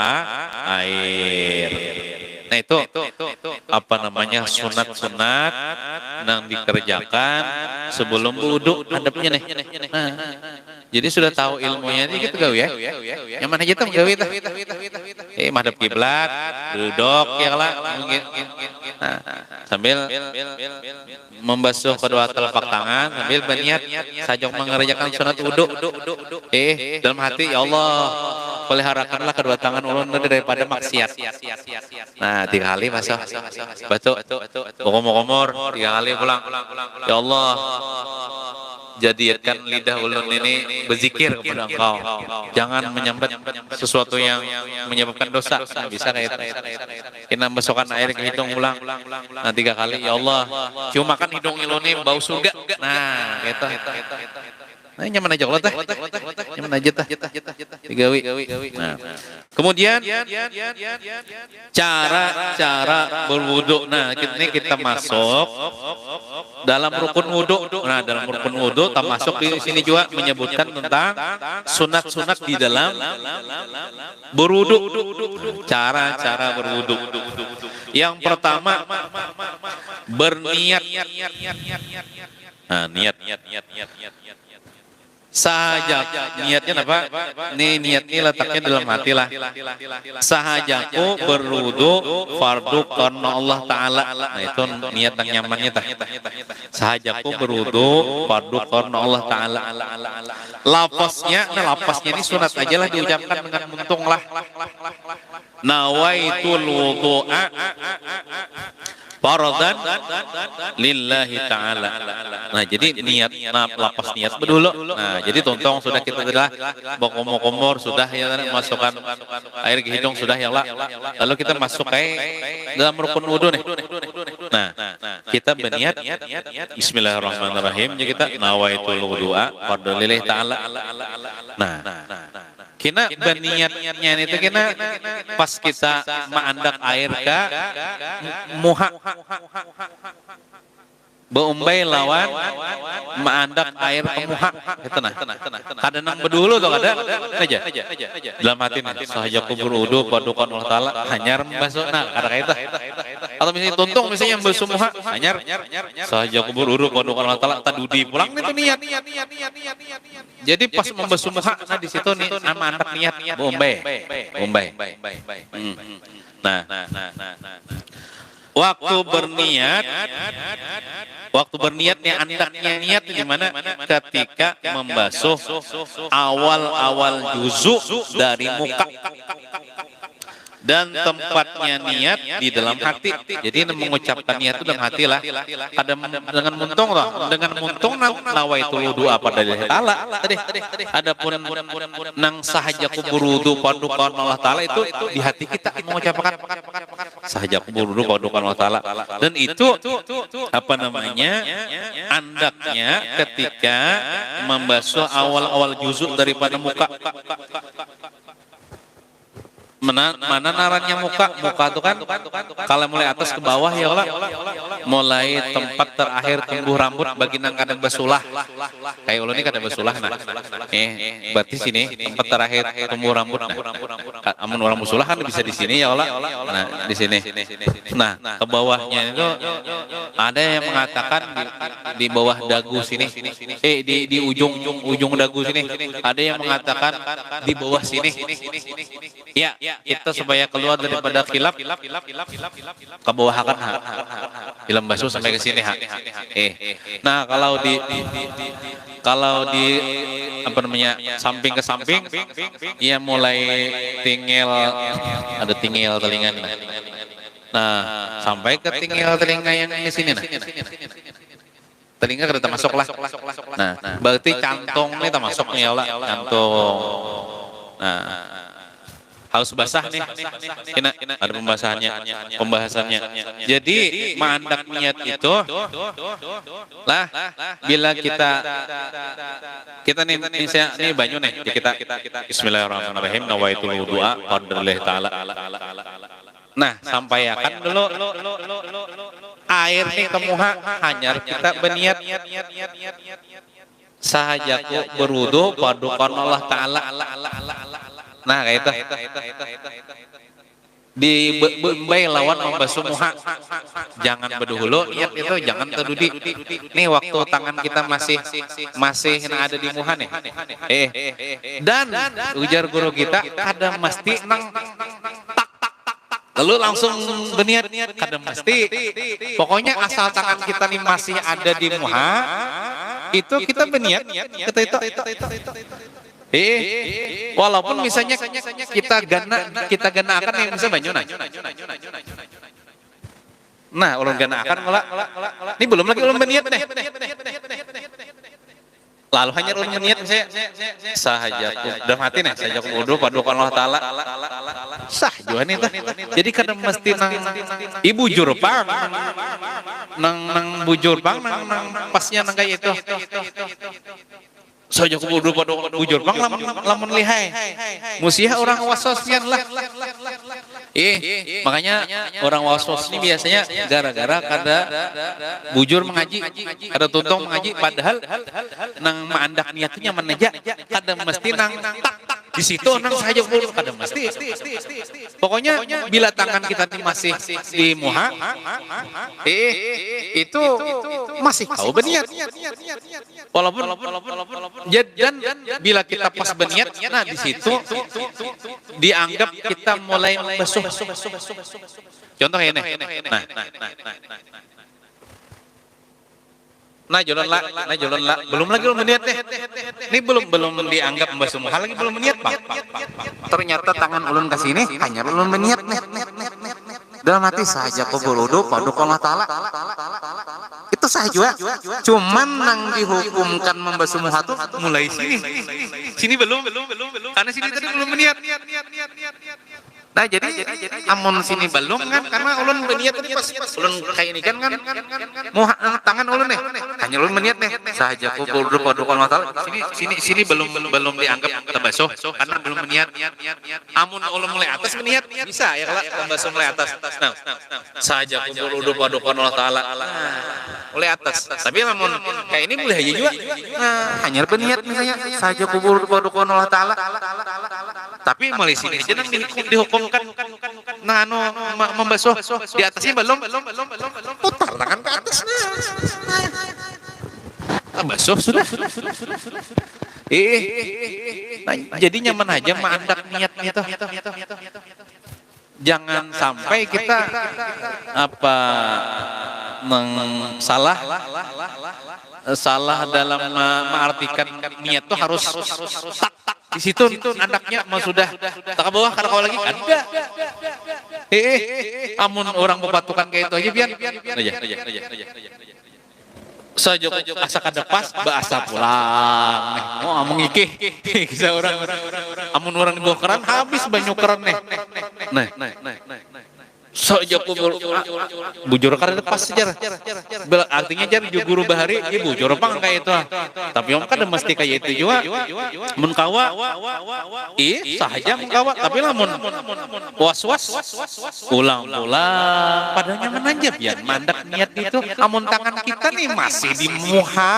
air. Nah itu apa namanya sunat-sunat yang dikerjakan sebelum wudu hadapnya nih. Nah, jadi sudah tahu ilmunya ini gitu gawe ya. Yang mana aja tuh gawe tah. Madhab kiblat, duduk ya lah mungkin. Nah, sambil membasuh kedua telapak tangan sambil berniat sajok mengerjakan sunat wudu. Dalam hati ya Allah, peliharakanlah kedua tangan ulun daripada maksiat. Nah, 3 kali masuk batu komor 3 kali pulang. Ya Allah, jadikan lidah ulun ini berzikir kepada Engkau. Jangan menyambat sesuatu yang menyebabkan dosa. Nah, bisa kayak itu. Kita masukkan air ke hidung ulang. Nah, 3 kali. Ya Allah, cuma kan hidung ulun ini bau surga. Nah, gitu. Nah, nyaman aja kalau teh. Nyaman aja teh. Digawi. Nah, kemudian cara berwudu. Nah, ini kita masuk dalam rukun wudu. Nah, dalam rukun wudu kita masuk di sini juga menyebutkan tentang sunat-sunat di dalam berwudu. Cara berwudu. Yang pertama berniat. Nah, niat. Sahaja niatnya apa? Nih niat ini letaknya dalam hati lah. Sahajaku berwudu fardu karena Allah Ta'ala. Nah itu niat yang nyamannya tah. Sahajaku berwudu fardu karena Allah Ta'ala. Lafaznya, nah lafaznya ini sunat aja lah diucapkan dengan muntung lah. Nawaitul wudu'a fardhan lillahi ta'ala. Nah, jadi niat, nah, lapas niat dulu. Nah, jadi tontong sudah kita telah bokomor sudah ya masukkan air ke hidung sudah ya lah. Lalu kita masuk ke dalam rukun wudu nih. Nah, kita berniat bismillahirrahmanirrahim. Jadi kita nawaitul wudu'a fardhan lillahi ta'ala. Nah, kena berniatnya itu kena pas kita mengandak air ke muha beumbai lawan mengandak air ke muha itu nah kada nang bedulu tuh kada aja dalam hati nih sahajaku berwudu padukan Allah Ta'ala hanyar membasuh nah kada kaita atau misalnya tuntung misalnya membasuh muha hanyar sahajaku berwudu padukan Allah Ta'ala tadudi pulang itu niat. Jadi pas membasuh muha nah di situ nih nama andak niat beumbai. Nah, waktu berniatnya andaknya niat di mana ketika membasuh awal-awal juzu dari muka dan tempatnya niat di dalam hati. Jadi mengucapkan niat itu dalam hati lah. Ada dengan muntung toh, dengan muntung nawaitul wudu apa dari Allah Ta'ala. Adapun nang sahajaku berwudu padukan Allah Ta'ala itu di hati kita mengucapkan sahajaku berwudu padukan Allah Ta'ala. Dan itu apa namanya? Andaknya ketika membasuh awal-awal juzuk daripada muka. Mana narannya muka itu kan kalau mulai atas ke bawah ya Allah, mulai tempat terakhir tumbuh rambut bagi nang kadang basulah kayak ulun ini kadang basulah nah berarti sini tempat terakhir tumbuh rambut nah amun orang basulah kan bisa di sini ya Allah. Nah di sini nah ke bawahnya itu ada yang mengatakan di bawah dagu sini di ujung dagu sini ada yang mengatakan di bawah sini ya kita supaya keluar daripada khilaf ke bawah kan film basuh sampai ke sini nah kalau di apa namanya samping ke samping ya mulai tinggal ada tinggal telinga nah sampai ke tinggal telinga yang di sini nah telinga kita masuk lah nah berarti kantong ini termasuknya ya Allah kantong nah harus basah nih, kena ada pembahasannya. Jadi mandak niat itu, lah bila kita nih misalnya nih banyu nih, kita Bismillahirrahmanirrahim nawaitul wudu'a qadrillah ta'ala. Nah sampaikan dulu air nih ke muha hanyar kita berniat sahajaku berwudu padukan Allah Ta'ala. Nah kayak itu di bembai lawan membasuh muha jangan berdahulu niat itu jangan terdudi nih waktu tangan kita masih ada di muha nih dan ujar guru kita kadang mesti nang lalu langsung berniat kadang mesti pokoknya asal tangan kita nih masih ada di muha itu kita berniat kita itu walaupun misalnya kita gana akan yang bisa banyu nah ulun gana akan ini belum lagi ulun berniat deh lalu hanya ulun berniat misalnya sahajaku dalam hati nih sahajaku wudu padukan Allah Ta'ala sah juga nih jadi kadang mesti nang ibu jurpang nang bujur bang nang pasnya nang kayak itu saja aku berdua pada bujur bang lamun lihai musiah orang wasosnya lah makanya orang wasos ini biasanya gara-gara kada bujur mengaji kada tuntung mengaji padahal nang maandak niatnya meneja kada mesti nang tak Di situ nang saja kubur kada mesti. Pokoknya bila tangan kita ini masih di muha, itu masih kau berniat. Walaupun dan bila kita pas berniat, nah di situ dianggap kita mulai membasuh. Contoh ini. Nah jalan lah, belum lagi berniat deh. Ini belum dianggap membasuh muha lagi belum berniat pak. Ternyata tangan ulun ke sini hanya belum berniat nih. Dalam hati saja kubur wudu paduka Allah Ta'ala. Itu sah juga. Cuman nang dihukumkan membasuh muha tuh mulai sini. Sini belum. Karena sini tadi belum berniat. Nah jadi amun sini belum kan karena ulun berniat tadi pas ulun kayak ini kan muha tangan ulun nih. Hanya ulun berniat nih. Saja kubur wudu paduka Allah Ta'ala. Sini belum dianggap terbasuh karena belum berniat. Amun ulun mulai atas berniat bisa ya kalau terbasuh mulai atas. Nah, saja kubur wudu paduka Allah Ta'ala. Mulai atas. Tapi namun kayak ini boleh aja juga. Nah, hanya berniat misalnya saja kubur wudu paduka Allah Ta'ala. Tapi mulai sini aja nang dihukumkan nah membasuh di atasnya belum putar tangan ke atas basuh sudah. Nah, jadi nyaman aja mandak niatnya tuh. Jangan sampai kita salah dalam mengartikan niat tuh harus tak di situ anaknya mau sudah tak ke bawah karena kau lagi ada. Amun orang bebatukan kayak itu aja biar aja. Saja asa kada pas bahasa pulang. Oh amung ikih. Bisa orang amun orang di bawah keran habis banyak keran nih. Saja kubur bujur karena pas sejarah. Artinya jadi guru bahari ibu bujur pang kayak itu. Tapi om kada mesti kayak itu juga. Mun kawa sahaja mun kawa tapi lamun was-was ulang padahal nyaman aja biar mandak niat itu. Amun tangan kita nih masih di muha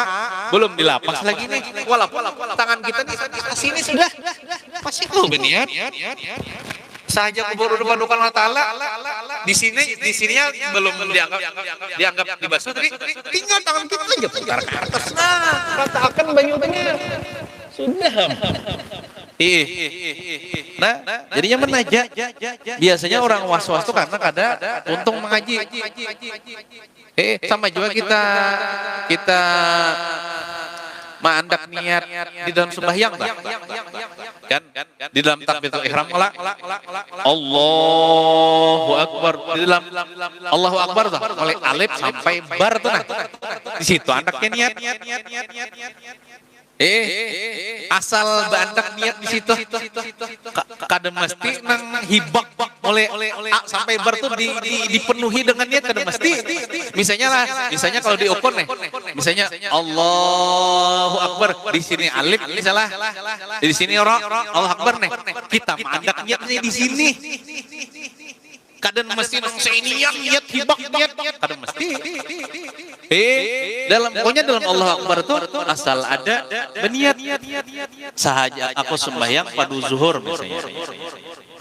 belum dilapas lagi nih. Walaupun tangan kita nih sini sudah masih belum berniat. Saja kubur wudu paduka Allah Ta'ala di sininya belum dianggap dibasuh tadi tinggal tangan kita aja putar ke atas. Nah ratakan banyunya sudah. Nah jadinya menaja. Biasanya orang was-was tuh karena kada untung mengaji. Sama juga kita mandak niat di dalam sembahyang kan di dalam takbiratul ihram Allahu Akbar di dalam Allahu Akbar tuh mulai alif sampai bar tuh nah di situ anaknya niat asal bandak niat di situ kada mesti nang hibak oleh A sampai bar tuh dipenuhi dengan niat kada mesti. Misalnya kalau diukur nih misalnya Allahu Akbar di sini alif misalnya di sini ro Allahu Akbar nih kita mandak niatnya di sini kada mesti nang seinian niat hibak niat kada mesti. Pokoknya dalam Allah Akbar itu asal ada berniat. Sahaja aku sembahyang pada zuhur misalnya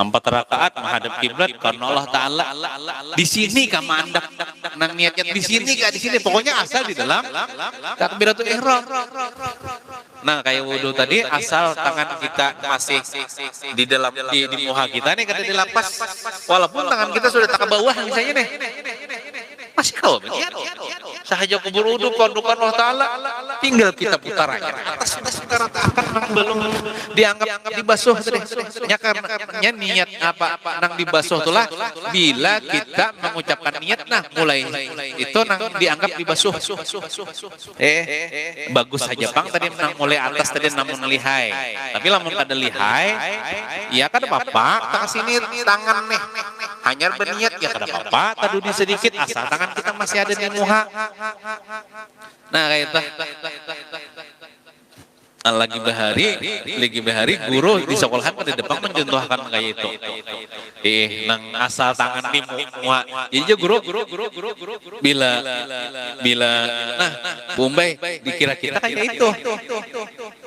4 rakaat menghadap kiblat karena Allah Ta'ala di sini ka mandak nang niatnya di sini ka di sini pokoknya asal di dalam takbiratul ihram. Nah kayak wudu tadi asal tangan kita masih di dalam di muha kita nih kada dilapas walaupun tangan kita sudah tak ke bawah misalnya nih masih kau berniat. Sahaja kubur wudu paduka Allah Ta'ala tinggal kita putar aja atas kita ratakan belum dianggap dibasuh ya karena niat apa nang dibasuh itulah bila kita mengucapkan niat nah mulai itu nang dianggap dibasuh. Bagus saja bang tadi nang mulai atas tadi namun lihai tapi lamun kada lihai ya kada apa-apa tak sini tangan nih hanya berniat ya kada apa-apa taduni sedikit asal tangan kita masih ada di muha. Nah kayak itu lagi bahari guru di sekolahan pada depan mencontohkan kayak itu. Nang asal tangan di muha. Jadi guru bila nah Bombay dikira kita kayak itu.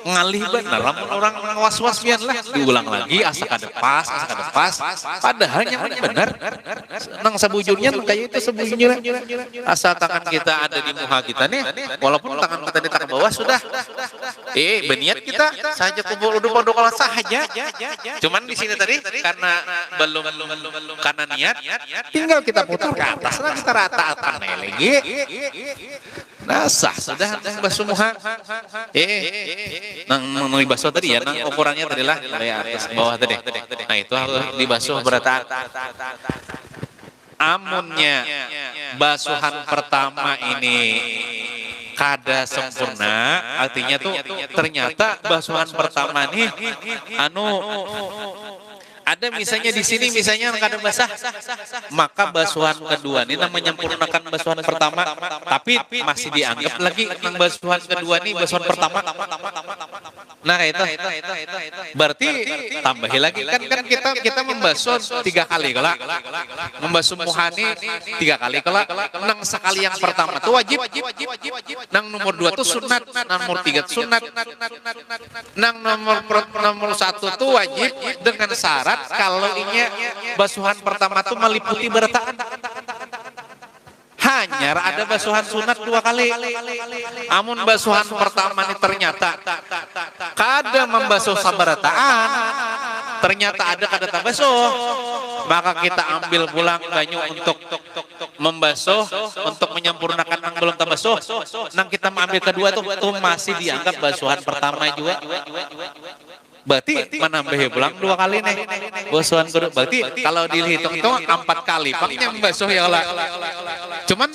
ngalih bener orang was-was biar lah diulang lagi asa kada pas padahal nyaman bener nang sabujurnya kayak itu sebujurnya asal tangan kita ada di muha kita nih walaupun tangan kita di tangan bawah sudah berniat kita saja kumpul udah pondok kalau saja cuman di sini tadi karena belum karena niat tinggal kita putar ke atas nah kita rata-rata lagi nah sah sudah basuh muha nang basuh tadi ya nang ukurannya tadi lah dari atas bawah tadi nah itu harus dibasuh berata amunnya basuhan pertama ini kada sempurna artinya tuh ternyata basuhan pertama nih ada misalnya di sini misalnya kada basah maka basuhan kedua ini menyempurnakan basuhan pertama tapi masih dianggap lagi basuhan kedua ini basuhan pertama nah itu berarti tambahi lagi kan kita membasuh 3 kali kalau membasuh muhani 3 kali kalau nang sekali yang pertama itu wajib nang nomor 2 itu sunat nang nomor 3 sunat nang nomor 1 itu wajib dengan syarat kalau ini basuhan pertama itu meliputi berataan hanya ada basuhan sunat 2 kali amun basuhan pertama ini ternyata kada membasuh sabarataan ternyata ada kada tabasuh maka kita ambil pulang banyu untuk membasuh untuk menyempurnakan yang belum tabasuh nang kita mengambil kedua itu masih dianggap basuhan pertama juga berarti menambahi pulang 2 kali nih basuhan kedua berarti kalau dihitung itu 4 kali paknya membasuh ya Allah cuman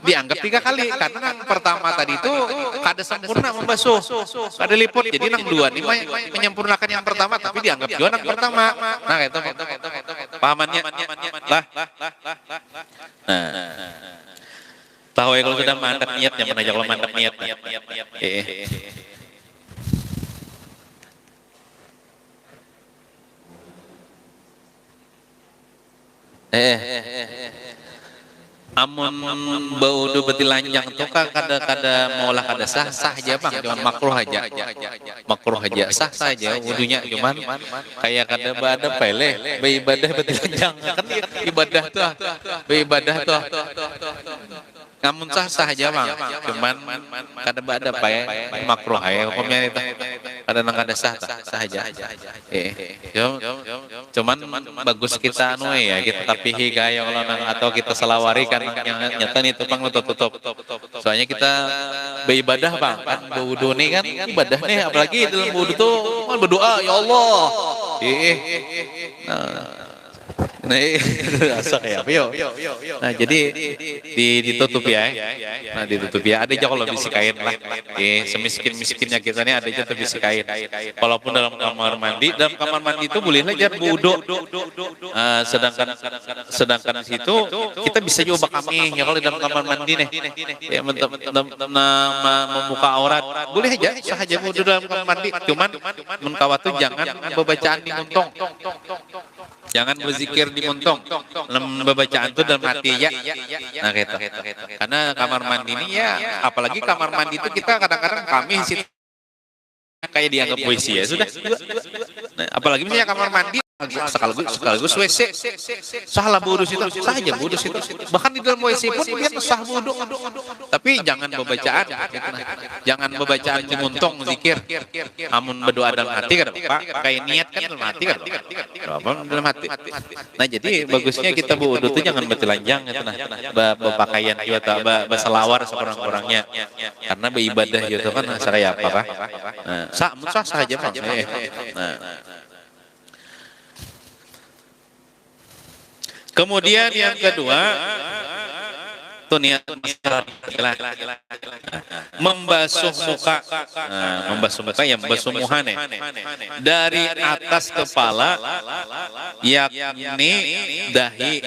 dianggap 3 kali karena yang pertama tadi itu kada sempurna membasuh kada liput jadi nang 2 nih menyempurnakan yang pertama tapi dianggap juga yang pertama nah itu pahamannya lah tahu ya kalau sudah mantap niatnya mana aja kalau mantap niatnya amun bau udah beti lanjang tuh kada maulah kada sah aja bang cuman makruh aja sah saja wudunya cuman kayak kada ada pele beribadah beti lanjang kan ibadah tuh beribadah tuh namun sah aja bang cuman kada ada makruh aja hukumnya itu kada nang kada sah aja cuman bagus kita ya kita tapihi kayak kalau nang atau kita selawari kan yang nyata itu pang tutup soalnya kita beribadah bang kan berwudu nih kan ibadah nih apalagi dalam wudu tuh berdoa ya Allah nah asa kayak apa yo nah jadi ditutup ya nah ditutup ya ada aja kalau bisi kain lah semiskin-miskinnya kita nih ada aja tuh bisi kain walaupun dalam kamar mandi itu boleh aja wudu sedangkan di situ kita bisa coba kami ya kalau di dalam kamar mandi nih ya membuka aurat boleh aja sah aja wudu dalam kamar mandi cuman menkawat tuh jangan bacaan di muntong jangan berzikir di muntong bacaan itu dalam hati ya nah gitu karena kamar mandi ini ya apalagi kamar mandi itu kita kadang-kadang kami situ kayak dianggap puisi ya sudah nah, apalagi misalnya kamar mandi sekaligus WC sahlah wudu situ sah aja wudu situ bahkan di dalam WC pun dia sah wudu tapi jangan bacaan jangan bacaan di muntong zikir amun berdoa dalam hati kan Pak kayak niat kan dalam hati kan apa dalam hati nah jadi bagusnya kita wudu tuh jangan bertelanjang gitu nah berpakaian juga berselawar sekurang-kurangnya karena beribadah gitu kan saya apa sah aja Pak kemudian yang kedua tuh niat membasuh muka yang membasuh muhane dari atas kepala yakni dahi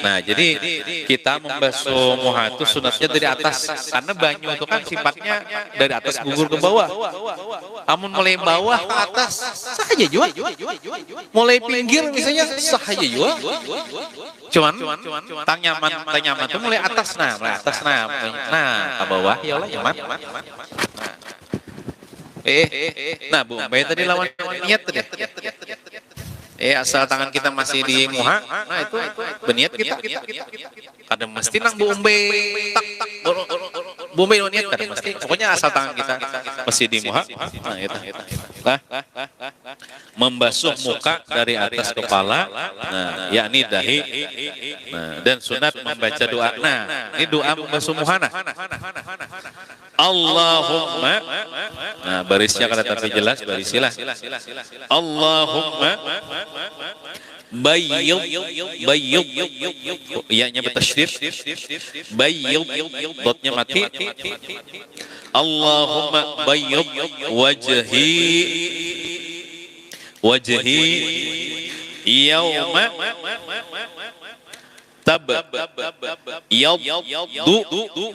nah jadi kita membasuh muha itu sunatnya dari atas karena banyu itu kan sifatnya dari atas gugur ke bawah amun mulai bawah ke atas sah aja juga mulai pinggir misalnya sah aja juga cuman tang nyaman tuh mulai atas nah ke bawah ya Allah nyaman Nah Bombay tadi lawan niat tadi. Asal tangan kita masih di muha, nah itu berniat kita. Kadang mesti nang Bombay, tak Bombay niat kadang mesti. Pokoknya asal tangan kita masih di muha, nah itu. Membasuh muka dari atas kepala, nah yakni dahi, nah dan sunat membaca doa. Nah ini doa membasuh muhana. Allahumma, nah barisnya kada tapi jelas barisilah. Allahumma bayyid ya-nya bertasydid, bayyid dotnya mati. Allahumma bayyid wajhi yauma tabyaddu,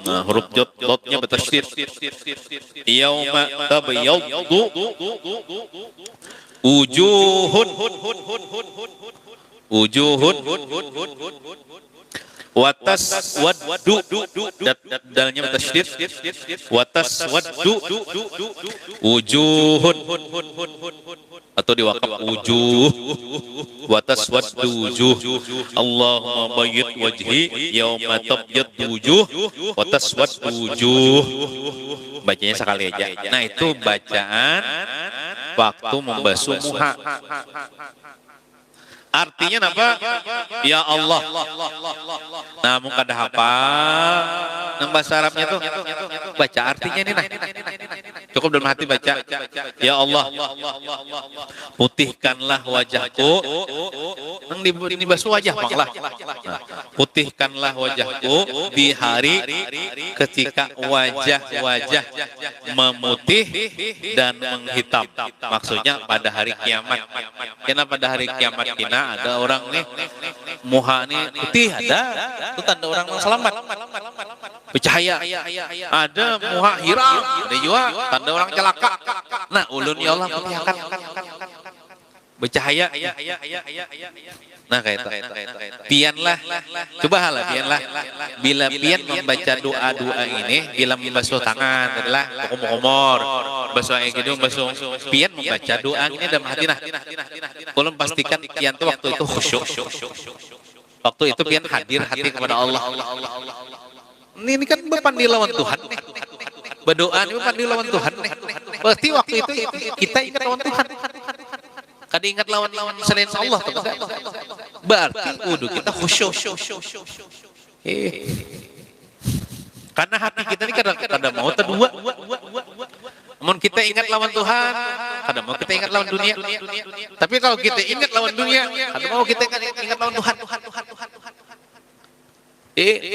nah huruf dotnya bertasydid, yauma tabyaddu wujuhun watas waddu, dalnya bertasydid, watas waddu wujuhun, atau diwakaf wujuh, watas waddu wujuh. Allahumma bayyid wajhi yauma tabyaddu wujuh watas waddu wujuh. Bacanya sekali aja. Nah itu bacaan waktu membasuh muha. Artinya apa? Ya Allah. Namun kada hafal nang bahasa Arabnya tuh baca artinya ini nah. Cukup dalam hati baca. Ya Allah, putihkanlah wajahku. Nang dibasuh wajah manglah. Nah, putihkanlah wajahku di hari ketika wajah-wajah memutih dan menghitam. Maksudnya pada hari kiamat. Karena pada hari kiamat kita ada orang nih muha nih putih, ada itu tanda orang yang selamat bercahaya. Ada muha hiram, ada juga tanda orang celaka. Nah ulun ya Allah putihkan bercahaya. Nah kayak itu pianlah, coba halah pianlah, bila pian membaca doa-doa ini, bila membasuh tangan adalah komor basuh air gitu, basuh pian membaca doa ini dalam hati. Nah kalau pastikan pian tuh waktu itu khusyuk, waktu itu pian hadir hati kepada Allah. Ini kan berpandi lawan Tuhan, berdoa ini berpandi lawan Tuhan. Berarti waktu itu kita ingat lawan Tuhan. Kada ingat lawan-lawan selain Allah. Berarti udah kita khusyuk. Karena hati kita ini kada mau terdua. Namun kita ingat lawan Tuhan, kada mau kita ingat lawan dunia. Tapi kalau kita ingat lawan dunia, kada mau kita ingat lawan Tuhan.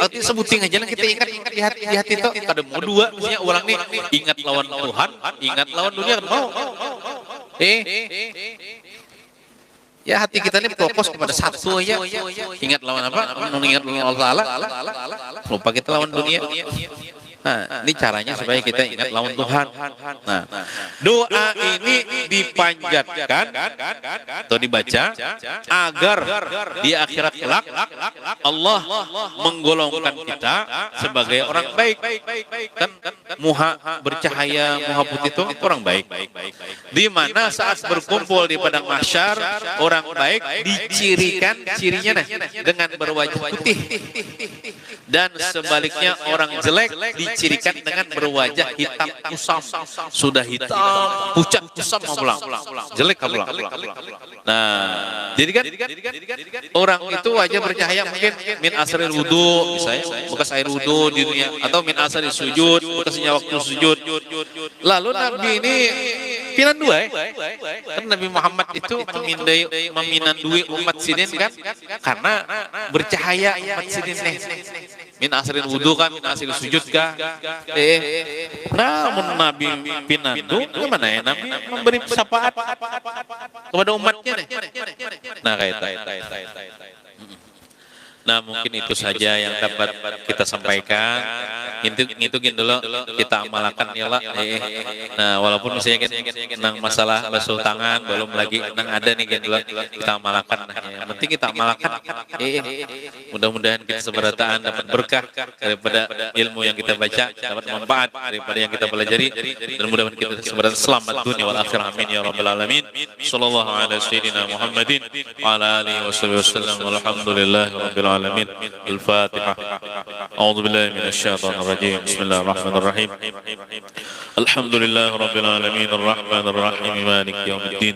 Artinya sebuting aja kita ingat di hati itu kada mau dua. Maksudnya orang nih ingat lawan Tuhan, ingat lawan dunia kada mau. Ya hati kita ini fokus kepada satu aja. Ingat lawan apa? Mengingat lawan Allah Ta'ala. Lupa kita lawan dunia. Nah, ini caranya supaya kita ingat lawan Tuhan. Nah, doa ini dipanjatkan atau dibaca agar di akhirat kelak Allah menggolongkan kita sebagai orang baik. Kan muha bercahaya, muha putih itu orang baik. Di mana saat berkumpul di padang mahsyar, orang baik dicirikan cirinya dengan berwajah putih. Dan sebaliknya orang jelek dicirikan dengan berwajah hitam kusam. Sudah hitam, pucat kusam pulang. Jelek pulang. Nah, jadi kan orang itu wajah bercahaya mungkin min asril wudu, misalnya bekas air wudu di dunia, atau min asril sujud, bekasnya waktu sujud. Lalu Nabi ini pinan dua kan Nabi Muhammad itu meminandui umat sidin kan karena bercahaya umat sidin nih. Min asrin wudu kan, min asrin sujud kah? Namun Nabi pinandu, gimana ya Nabi memberi syafaat kepada umatnya nih. Nah kayak Nah, mungkin itu saja yang dapat kita sampaikan. Ngitungin dulu, kita amalkan ya lah. Nah, walaupun misalnya kan nang masalah basuh tangan belum lagi nang ada nih kan dulu kita amalkan. Nah, yang penting kita amalkan. Mudah-mudahan kita seberataan dapat berkah daripada ilmu yang kita baca, dapat manfaat daripada yang kita pelajari, dan mudah-mudahan kita seberataan selamat dunia wal akhirah. Amin ya rabbal alamin. Sallallahu ala sayyidina Muhammadin wa ala alihi wasallam. Walhamdulillahi rabbil alamin. Al-Fatihah. A'udzu billahi minasy syaithanir rajim. Bismillahirrahmanirrahim. الحمد لله رب العالمين الرحمن الرحيم مالك يوم الدين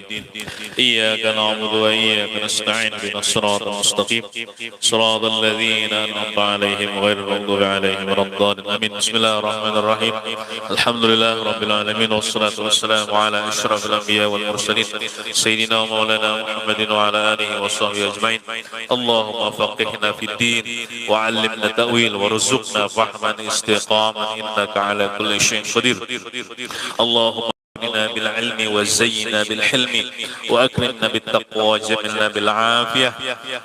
إياك نعبد وإياك نستعين بنا الصراط المستقيم صراط الذين أنعمت عليهم غير المغضوب عليهم ولا الضالين آمين بسم الله الرحمن الرحيم الحمد لله رب العالمين والصلاة والسلام على أشرف الأنبياء والمرسلين سيدنا ومولانا محمد وعلى آله وصحبه أجمعين اللهم فقهنا في الدين وعلمنا التأويل وارزقنا فهما استقاما إنك على كل شيء قدير اللهم أكرمنا بالعلم وزينا بالحلم وأكرمنا بالتقوى وجملنا بالعافية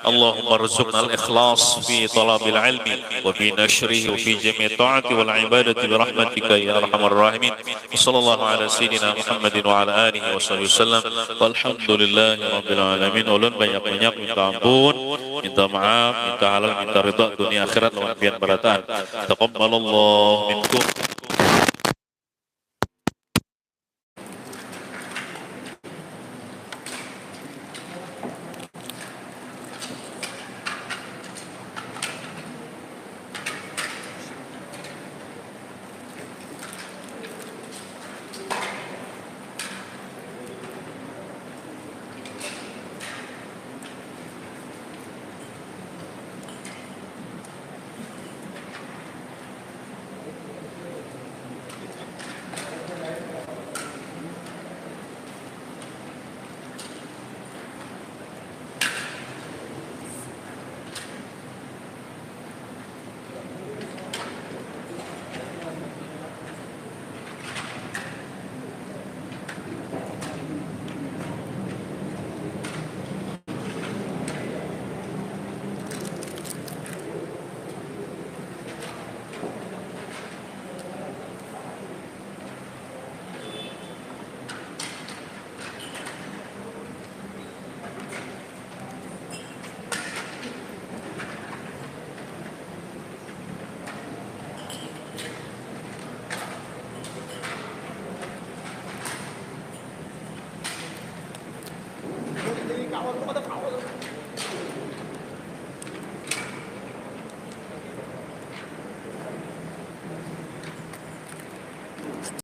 اللهم ارزقنا الإخلاص في طلب العلم وفي نشره وفي جميع الطاعة والعبادة برحمتك يا أرحم الراحمين وصلى الله على سيدنا محمد وعلى آله وصحبه وسلم والحمد لله رب العالمين. Ulun banyak-banyak minta ampun, minta maaf, minta halal, minta ridha dunia akhirat lawan pian barataan. Taqabbalallahu minkum. Jadi kawan, kau ada kawan.